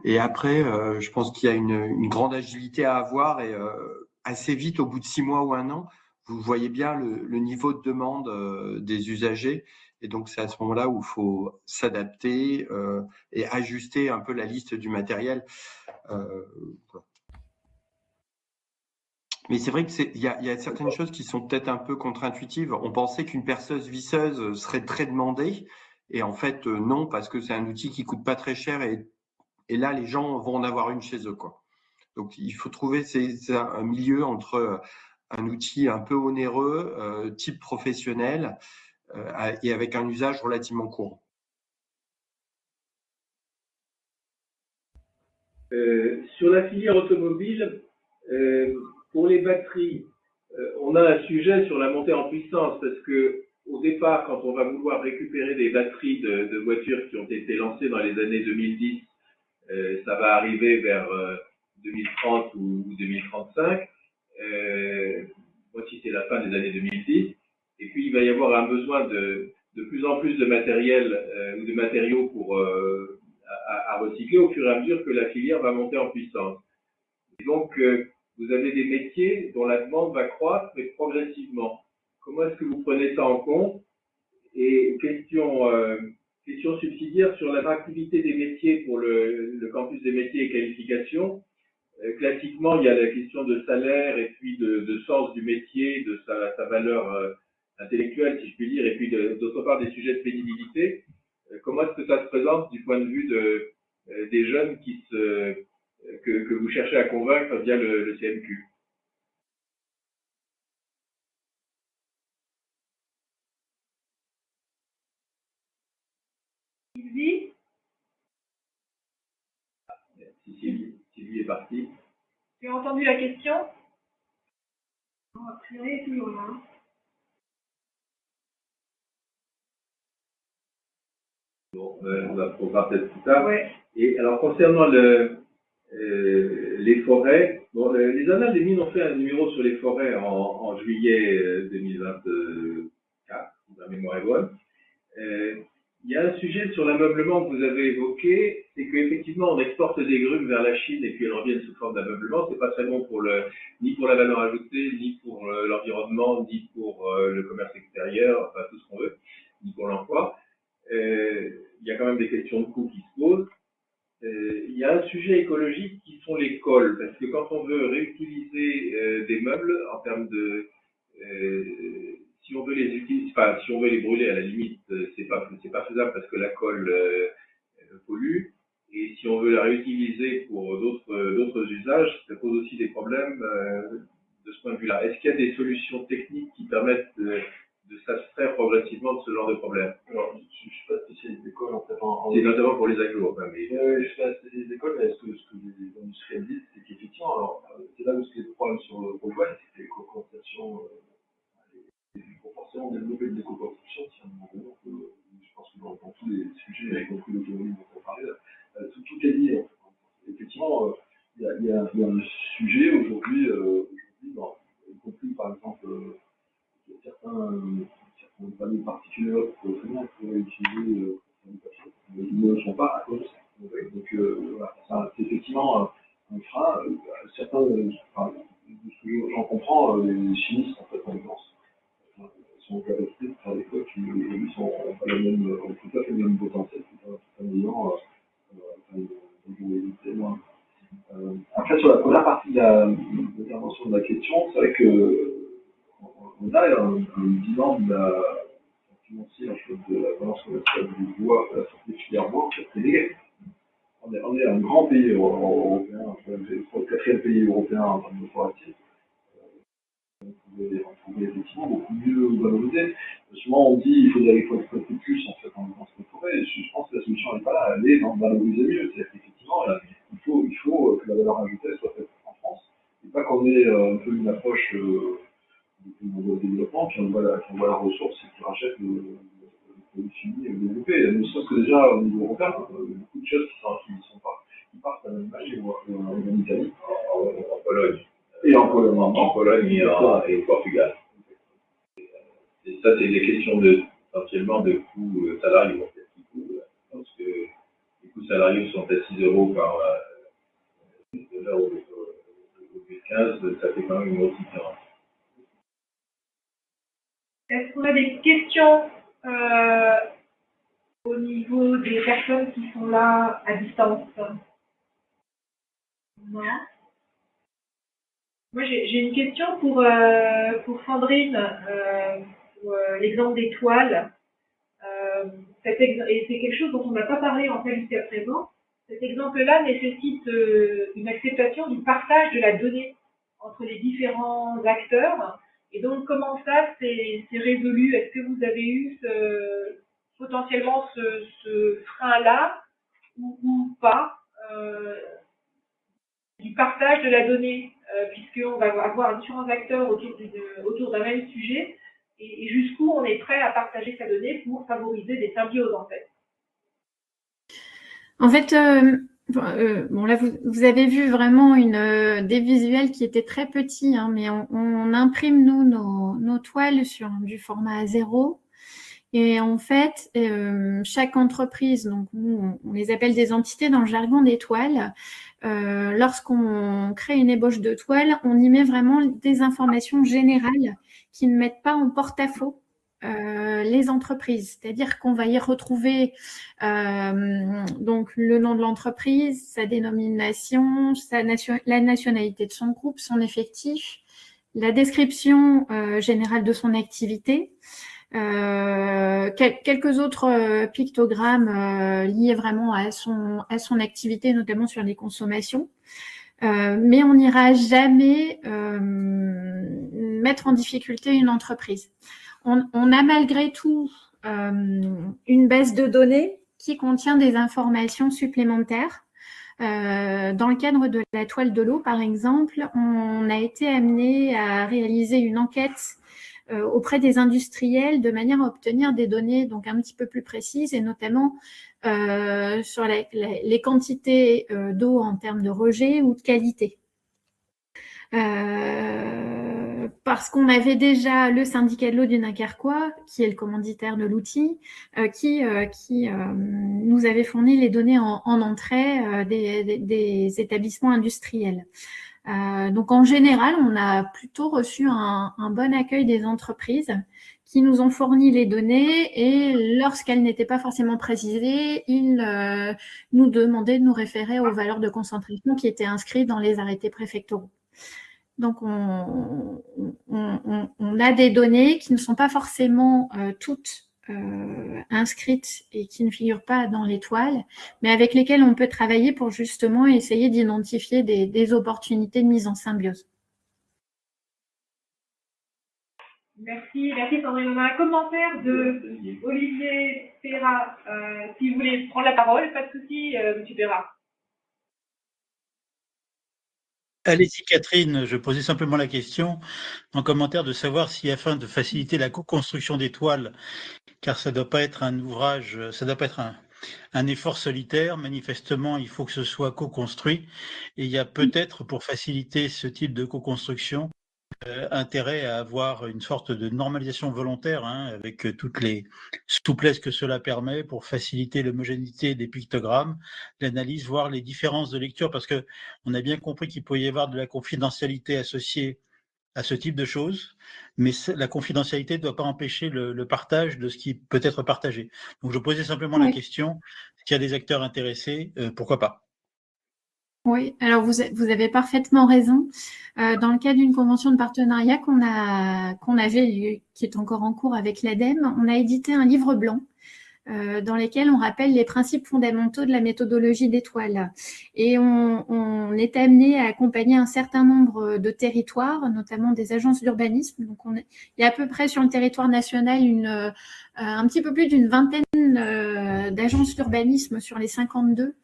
Et après, je pense qu'il y a une grande agilité à avoir et assez vite, au bout de 6 mois ou 1 an, vous voyez bien le niveau de demande des usagers. Et donc, c'est à ce moment-là où il faut s'adapter et ajuster un peu la liste du matériel. Mais c'est vrai qu'il y a certaines choses qui sont peut-être un peu contre-intuitives. On pensait qu'une perceuse visseuse serait très demandée. Et en fait, non, parce que c'est un outil qui coûte pas très cher et là, les gens vont en avoir une chez eux, quoi. Donc, il faut trouver un milieu entre un outil un peu onéreux, type professionnel, et avec un usage relativement court. Sur la filière automobile, pour les batteries, on a un sujet sur la montée en puissance, parce que au départ, quand on va vouloir récupérer des batteries de voitures qui ont été lancées dans les années 2010, ça va arriver vers 2030 ou 2035, voici c'est la fin des années 2010, et puis il va y avoir un besoin de plus en plus de matériel ou de matériaux pour à recycler au fur et à mesure que la filière va monter en puissance. Et donc, vous avez des métiers dont la demande va croître, mais progressivement. Comment est-ce que vous prenez ça en compte? Et question subsidiaire sur l'attractivité des métiers pour le campus des métiers et qualifications. Classiquement, il y a la question de salaire et puis de sens du métier, de sa valeur intellectuelle, si je puis dire, et puis d'autre part des sujets de pénibilité. Comment est-ce que ça se présente du point de vue des jeunes que vous cherchez à convaincre via le CMQ? Sylvie? Sylvie est partie. Tu as entendu la question? Non, a priori, elle est toujours là. Bon, on va peut-être plus tard. Ouais. Et alors, concernant les forêts, bon, les Annales des Mines ont fait un numéro sur les forêts en juillet 2024, si ma mémoire est bonne. Il y a un sujet sur l'ameublement que vous avez évoqué, c'est qu'effectivement, on exporte des grumes vers la Chine et puis elles reviennent sous forme d'ameublement. C'est pas très bon ni pour la valeur ajoutée, ni pour l'environnement, ni pour le commerce extérieur, enfin tout ce qu'on veut, ni pour l'emploi. Il y a quand même des questions de coûts qui se posent. Il y a un sujet écologique qui sont les cols, parce que quand on veut réutiliser des meubles en termes de si on veut les utiliser, enfin si on veut les brûler à la limite, c'est pas faisable parce que la colle pollue. Et si on veut la réutiliser pour d'autres usages, ça pose aussi des problèmes de ce point de vue-là. Est-ce qu'il y a des solutions techniques qui permettent de s'abstraire progressivement de ce genre de problème? Alors, je ne suis pas spécialiste d'école en fait. C'est notamment pour les agglos. Enfin, mais... je suis pas spécialiste d'école, mais ce que les industriels disent, c'est qu'effectivement, alors c'est là où c'est le problème sur le Volkswagen, c'est que les co-constructions, il faut forcément développer des co-constructions. Si à un moment donné, je pense que dans tous les sujets, y compris l'automobile dont on parlait, tout est lié. En fait. Effectivement, il y a un sujet aujourd'hui certains panneaux particuliers pour pourraient utiliser du papier. Ils ne le sont pas à cause de ça. Donc voilà, ça, c'est effectivement un frein. Certains, enfin, de ce que j'en comprends, les chimistes en fait en France sont en capacité de faire des coques qui aujourd'hui sont pas la même, tout à fait le même potentiel, tout en ayant une durabilité moins. Après, sur la première partie de l'intervention de la question, c'est vrai que on a un bilan de la financière de la balance commerciale du bois, de la sortie de filière bois, en fait, c'est négatif. On est un grand pays européen, c'est le quatrième pays européen en termes de forestier. On pouvait effectivement beaucoup mieux valoriser. Souvent on dit qu'il faut exploiter plus en fait en cette forêt. Je pense que la solution n'est pas là, elle est dans valoriser mieux. C'est-à-dire qu'effectivement, il faut que la valeur ajoutée soit faite en France. Et pas qu'on ait un peu une approche de développement, puis on voit la ressource et qui rachète le produit fini et le développé. Ne serait-ce que déjà au niveau européen, beaucoup de choses qui partent à l'Allemagne ou en Italie, en Pologne. Et en Pologne et au Portugal. Et ça, c'est des questions essentiellement de coûts salariaux. Parce que les coûts salariaux sont à 6 euros par dollar au 15, ça fait quand même une grosse différence. Est-ce qu'on a des questions au niveau des personnes qui sont là à distance? Non. Moi, j'ai une question pour Sandrine, pour l'exemple des toiles. Et c'est quelque chose dont on n'a pas parlé en fait jusqu'à présent. Cet exemple-là nécessite une acceptation du partage de la donnée entre les différents acteurs. Et donc, comment ça c'est résolu? Est-ce que vous avez eu potentiellement ce frein-là ou pas du partage de la donnée, puisqu'on va avoir différents acteurs autour d'un même sujet, et jusqu'où on est prêt à partager sa donnée pour favoriser des symbioses, en fait. En fait, bon là, vous avez vu vraiment des visuels qui étaient très petits, hein, mais on imprime, nous, nos toiles sur du format A0. Et en fait, chaque entreprise, donc nous, on les appelle des entités dans le jargon des toiles. Lorsqu'on crée une ébauche de toile, on y met vraiment des informations générales qui ne mettent pas en porte-à-faux les entreprises. C'est-à-dire qu'on va y retrouver donc le nom de l'entreprise, sa dénomination, la nationalité de son groupe, son effectif, la description générale de son activité. Quelques autres pictogrammes liés vraiment à son activité, notamment sur les consommations. Mais on n'ira jamais mettre en difficulté une entreprise. On a malgré tout une base de données qui contient des informations supplémentaires. Dans le cadre de la toile de l'eau, par exemple, on a été amené à réaliser une enquête auprès des industriels de manière à obtenir des données donc un petit peu plus précises et notamment sur les quantités d'eau en termes de rejet ou de qualité. Parce qu'on avait déjà le syndicat de l'eau du Dunkerquois, qui est le commanditaire de l'outil, qui nous avait fourni les données en entrée des établissements industriels. Donc en général, on a plutôt reçu un bon accueil des entreprises qui nous ont fourni les données et lorsqu'elles n'étaient pas forcément précisées, ils nous demandaient de nous référer aux valeurs de concentration qui étaient inscrites dans les arrêtés préfectoraux. Donc on a des données qui ne sont pas forcément toutes inscrites et qui ne figurent pas dans les toiles, mais avec lesquelles on peut travailler pour justement essayer d'identifier des opportunités de mise en symbiose. Merci Sandrine. On a un commentaire de Olivier Perra. Si vous voulez prendre la parole, pas de souci, M. Perra. Allez-y Catherine, je posais simplement la question en commentaire de savoir si afin de faciliter la co-construction des toiles, car ça ne doit pas être un ouvrage, ça ne doit pas être un effort solitaire, manifestement il faut que ce soit co-construit et il y a peut-être pour faciliter ce type de co-construction intérêt à avoir une sorte de normalisation volontaire, avec toutes les souplesses que cela permet pour faciliter l'homogénéité des pictogrammes, l'analyse, voire les différences de lecture, parce que on a bien compris qu'il pouvait y avoir de la confidentialité associée à ce type de choses, mais la confidentialité ne doit pas empêcher le partage de ce qui peut être partagé. Donc je posais simplement la Oui. question, s'il y a des acteurs intéressés, pourquoi pas? Oui, alors vous avez parfaitement raison. Dans le cadre d'une convention de partenariat qu'on avait, qui est encore en cours avec l'ADEME, on a édité un livre blanc dans lequel on rappelle les principes fondamentaux de la méthodologie d'étoiles. Et on est amené à accompagner un certain nombre de territoires, notamment des agences d'urbanisme. Donc il y a à peu près sur le territoire national un petit peu plus d'une vingtaine d'agences d'urbanisme sur les 52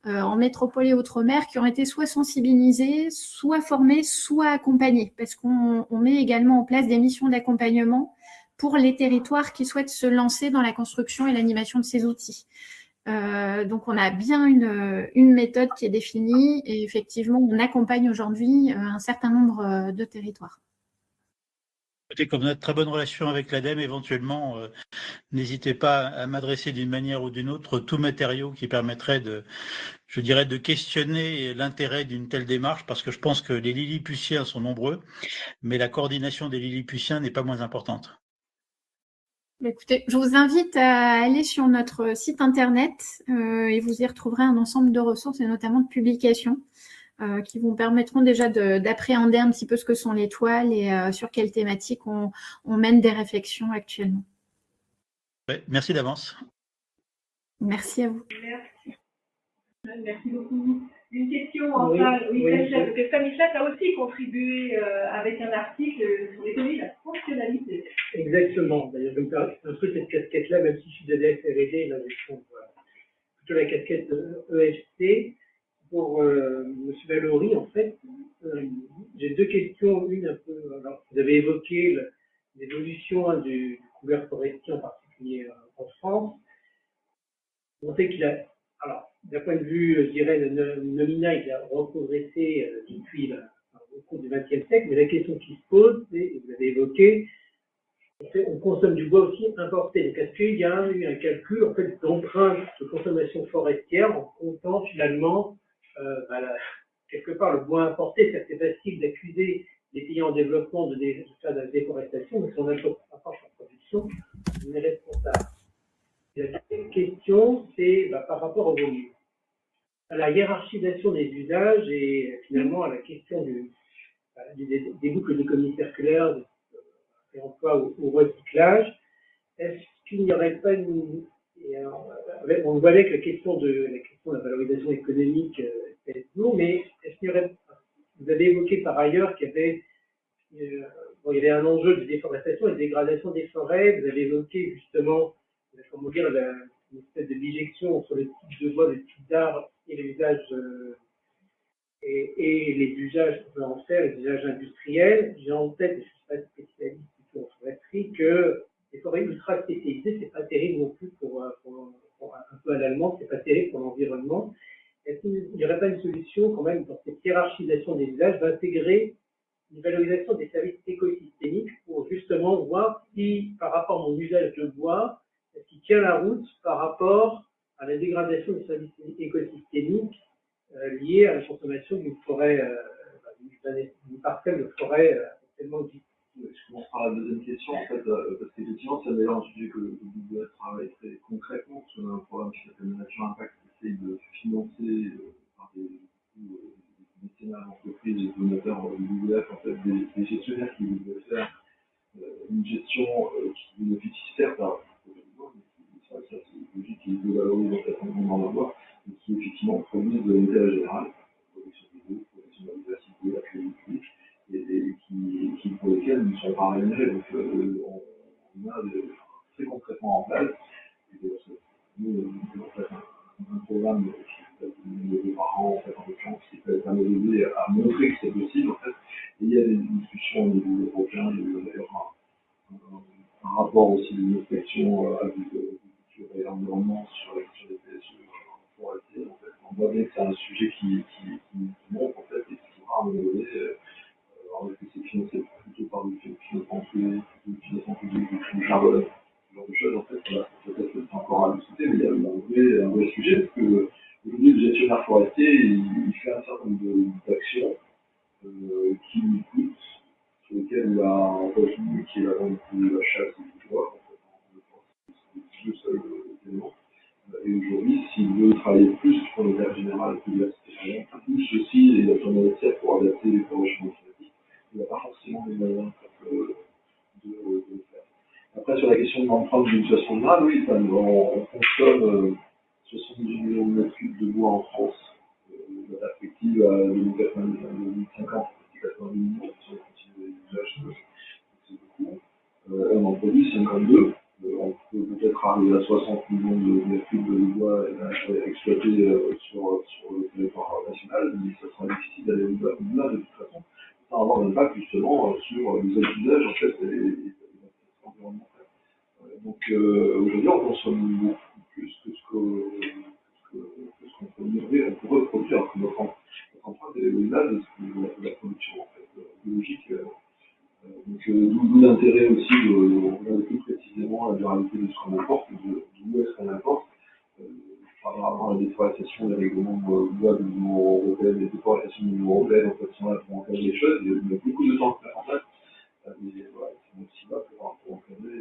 en métropole et outre-mer qui ont été soit sensibilisées, soit formées, soit accompagnées, parce qu'on met également en place des missions d'accompagnement pour les territoires qui souhaitent se lancer dans la construction et l'animation de ces outils. Donc, on a bien une méthode qui est définie et effectivement, on accompagne aujourd'hui un certain nombre de territoires. Comme on a de très bonnes relations avec l'ADEME, éventuellement, n'hésitez pas à m'adresser d'une manière ou d'une autre tout matériau qui permettrait de questionner l'intérêt d'une telle démarche, parce que je pense que les Lilliputiens sont nombreux, mais la coordination des Lilliputiens n'est pas moins importante. Écoutez, je vous invite à aller sur notre site internet et vous y retrouverez un ensemble de ressources et notamment de publications qui vous permettront déjà d'appréhender un petit peu ce que sont les toiles et sur quelles thématiques on mène des réflexions actuellement. Ouais, merci d'avance. Merci à vous. Merci beaucoup. Une question en salle. Oui, parce que Stanislas a aussi contribué avec un article sur l'économie de la fonctionnalité. Exactement. D'ailleurs, je me permets un peu cette casquette-là, même si je suis de la FR&D, là, je trouve plutôt la casquette EFC. Pour M. Valory, en fait, j'ai deux questions. Une un peu, alors, vous avez évoqué l'évolution du couvert forestier, en particulier en France. On sait qu'il a, alors, d'un point de vue, je dirais, nominal, il a reprogressé depuis au cours du XXe siècle, mais la question qui se pose, c'est, et vous avez évoqué, on consomme du bois aussi importé. Donc, est-ce qu'il y a eu un calcul, en fait, d'empreinte de consommation forestière en comptant finalement, quelque part, le bois importé? C'est assez facile d'accuser les pays en développement de faire de la déforestation, mais si on apporte en production, on est responsable. La deuxième question, c'est par rapport au volume, à la hiérarchisation des usages et finalement à la question des boucles d'économie circulaire, des emplois au recyclage. Est-ce qu'il n'y aurait pas on voit que la question de la valorisation économique est lourde, mais est-ce qu'il y aurait, vous avez évoqué par ailleurs qu'il y avait il y avait un enjeu de déforestation et de dégradation des forêts. Vous avez évoqué justement, comment dire, une espèce de bijection entre le type de bois, le type d'arbre et les usages et les usages qu'on peut en faire, les usages industriels. J'ai en tête, je ne suis pas spécialiste du tout en foresterie, que les forêts ultra spécialisées, c'est pas terrible non plus pour un peu à l'allemand, c'est pas terrible pour l'environnement. Est-ce qu'il n'y aurait pas une solution quand même dans cette hiérarchisation des usages d'intégrer une valorisation des services écosystémiques pour justement voir si, par rapport à mon usage de bois, est-ce qu'il tient la route par rapport à la dégradation des services écosystémiques liés à la consommation d'une forêt, d'une parcelle de forêt tellement existante. Je commence par la deuxième question, en fait, parce qu'effectivement, c'est d'ailleurs un sujet que le WWF travaille très concrètement sur un programme qui s'appelle Nature Impact, qui essaye de financer par des mécénats d'entreprises et donateurs du WWF, en fait, des gestionnaires qui voudraient faire une gestion qui bénéficie certes à ça c'est une logique qui est valorise en fait dans la loi, mais qui effectivement produit de l'intérêt général, production de l'eau, production de la diversité, la publique, et qui pour lesquels ne sont pas rémunérés. Donc on a très concrètement en place, nous on fait un programme qui peut être par an, en fait, en l'occurrence, qui peut être amélioré à montrer que c'est possible, en fait. Et il y a des discussions au niveau européen, il y a d'ailleurs un rapport aussi d'une inspection agriculture et environnement sur les PSE forestiers. En fait, on voit bien que c'est un sujet qui monte en fait et qui sera amélioré. Alors est-ce que c'est financé financement public du charbon, ce genre de choses, en fait, voilà, peut-être que c'est encore à discuter, mais il y a un vrai sujet, parce que aujourd'hui, le gestionnaire forestier, il fait un certain nombre d'actions qui lui coûtent, sur lesquelles il a un revenu qui est la vente de la chasse et du bois, en fait, c'est le seul élément. Et aujourd'hui, s'il veut travailler plus pour le cadre général que diversification, plus aussi les actions monétaires pour adapter les réchauffements climatiques, il n'a pas forcément les moyens de le faire. Après, sur la question de l'empreinte d'une situation de grade, oui, on consomme 70 millions de mètres cubes de bois en France. La perspective à 2050, c'est 90 millions, si on continue les usages, c'est beaucoup. On en produit 52. On peut peut-être arriver à 60 millions de mètres cubes de bois exploités sur le territoire national, mais ça sera difficile d'aller au-delà de toute façon, sans avoir un impact justement sur les autres usages en fait, et les environnementales. Donc aujourd'hui, on consomme beaucoup plus que ce qu'on peut livrer, on peut reproduire. Notre empreinte est au-delà de la production en fait, biologique. Donc d'où l'intérêt aussi de regarder plus précisément la durabilité de ce qu'on importe, d'où est-ce qu'on importe, par rapport à la déforestation, les règlements de loi de l'Union européenne, les déforestations de l'Union européenne, en fait, sont là pour encadrer les choses, il y a beaucoup de temps à faire en fait, mais voilà, c'est aussi là pour encadrer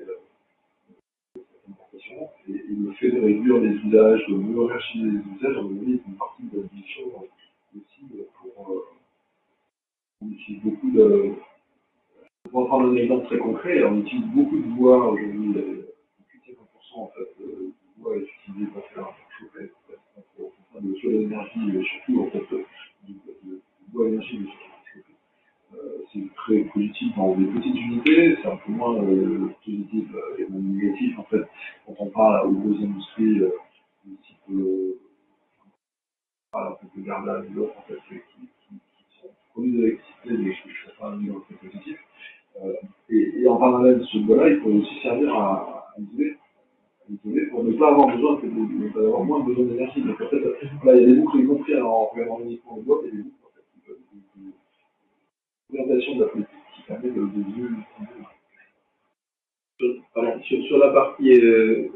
cette importation, et le fait de réduire les usages, de mieux enrichir les usages, on est une partie de la mission aussi pour on utilise beaucoup de. Pour prendre un exemple très concret, on utilise beaucoup de bois aujourd'hui, plus de 50% en fait, du bois est utilisé pour faire chauffer, pour faire de l'énergie, et surtout en fait, du bois énergie de chauffer. C'est très positif dans des petites unités, c'est un peu moins positif et même négatif en fait quand on parle aux grosses industries du type de Garda et d'autres en fait qui sont produits d'électricité, mais je ne sais pas un niveau très positif. Et en parallèle de ce bois-là, il peut aussi servir à isoler pour ne pas avoir besoin d'avoir moins besoin d'énergie. Donc en fait, là, il y a des boucles, y compris en regardant uniquement le bois, il y a des boucles en fait, d'orientation de la politique qui permet de mieux l'utiliser. Sur la partie.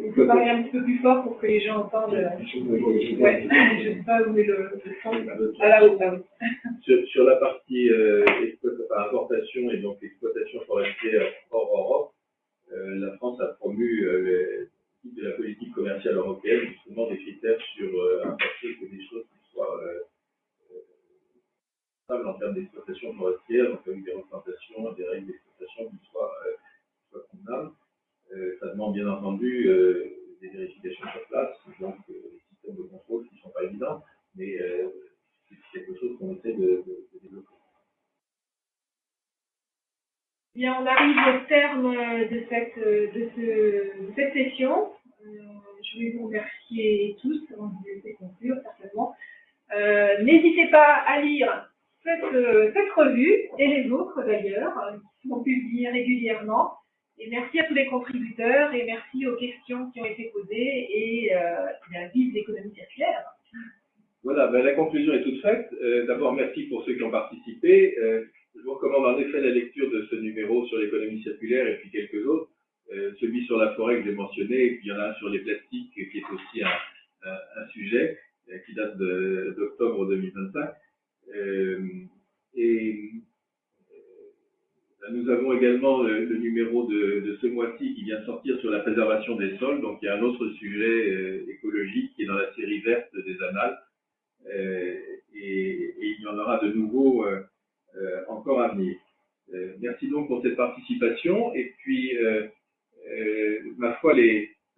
On peut parler un petit peu plus fort pour que les gens entendent. Ouais, je ne sais pas où est le son. Ah là haut, là haut. Sur la partie importation et donc exploitation forestière hors Europe, la France a promu de la politique commerciale européenne justement des critères sur importer que des choses qui soient stables en termes d'exploitation forestière, donc avec des représentations, des règles d'exploitation qui soient convenables. Ça demande bien entendu des vérifications sur place, donc des systèmes de contrôle qui ne sont pas évidents, mais c'est quelque chose qu'on essaie de développer. Bien, on arrive au terme de cette session. Je vais vous remercier tous, avant de vous laisser conclure certainement. N'hésitez pas à lire cette revue, et les autres d'ailleurs, qui sont publiées régulièrement. Et merci à tous les contributeurs, et merci aux questions qui ont été posées, et vive l'économie circulaire. Voilà, la conclusion est toute faite. D'abord, merci pour ceux qui ont participé. Je vous recommande en effet la lecture de ce numéro sur l'économie circulaire et puis quelques autres. Celui sur la forêt que j'ai mentionné, et puis il y en a un sur les plastiques qui est aussi un sujet qui date d'octobre 2025. Nous avons également le numéro de ce mois-ci qui vient de sortir sur la préservation des sols. Donc il y a un autre sujet écologique qui est dans la série verte des Annales. Et il y en aura de nouveaux encore à venir. Merci donc pour cette participation. Et puis, ma foi,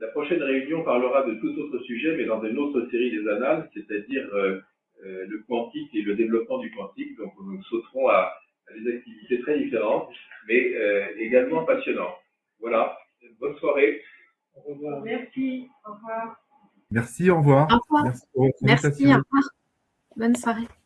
la prochaine réunion parlera de tout autre sujet, mais dans une autre série des Annales, c'est-à-dire le quantique et le développement du quantique. Donc, nous sauterons à des activités très différentes, mais également passionnantes. Voilà. Bonne soirée. Au revoir. Merci. Au revoir. Merci, au revoir. Au revoir. Merci pour votre Merci, invitation. au revoir. Bonne soirée.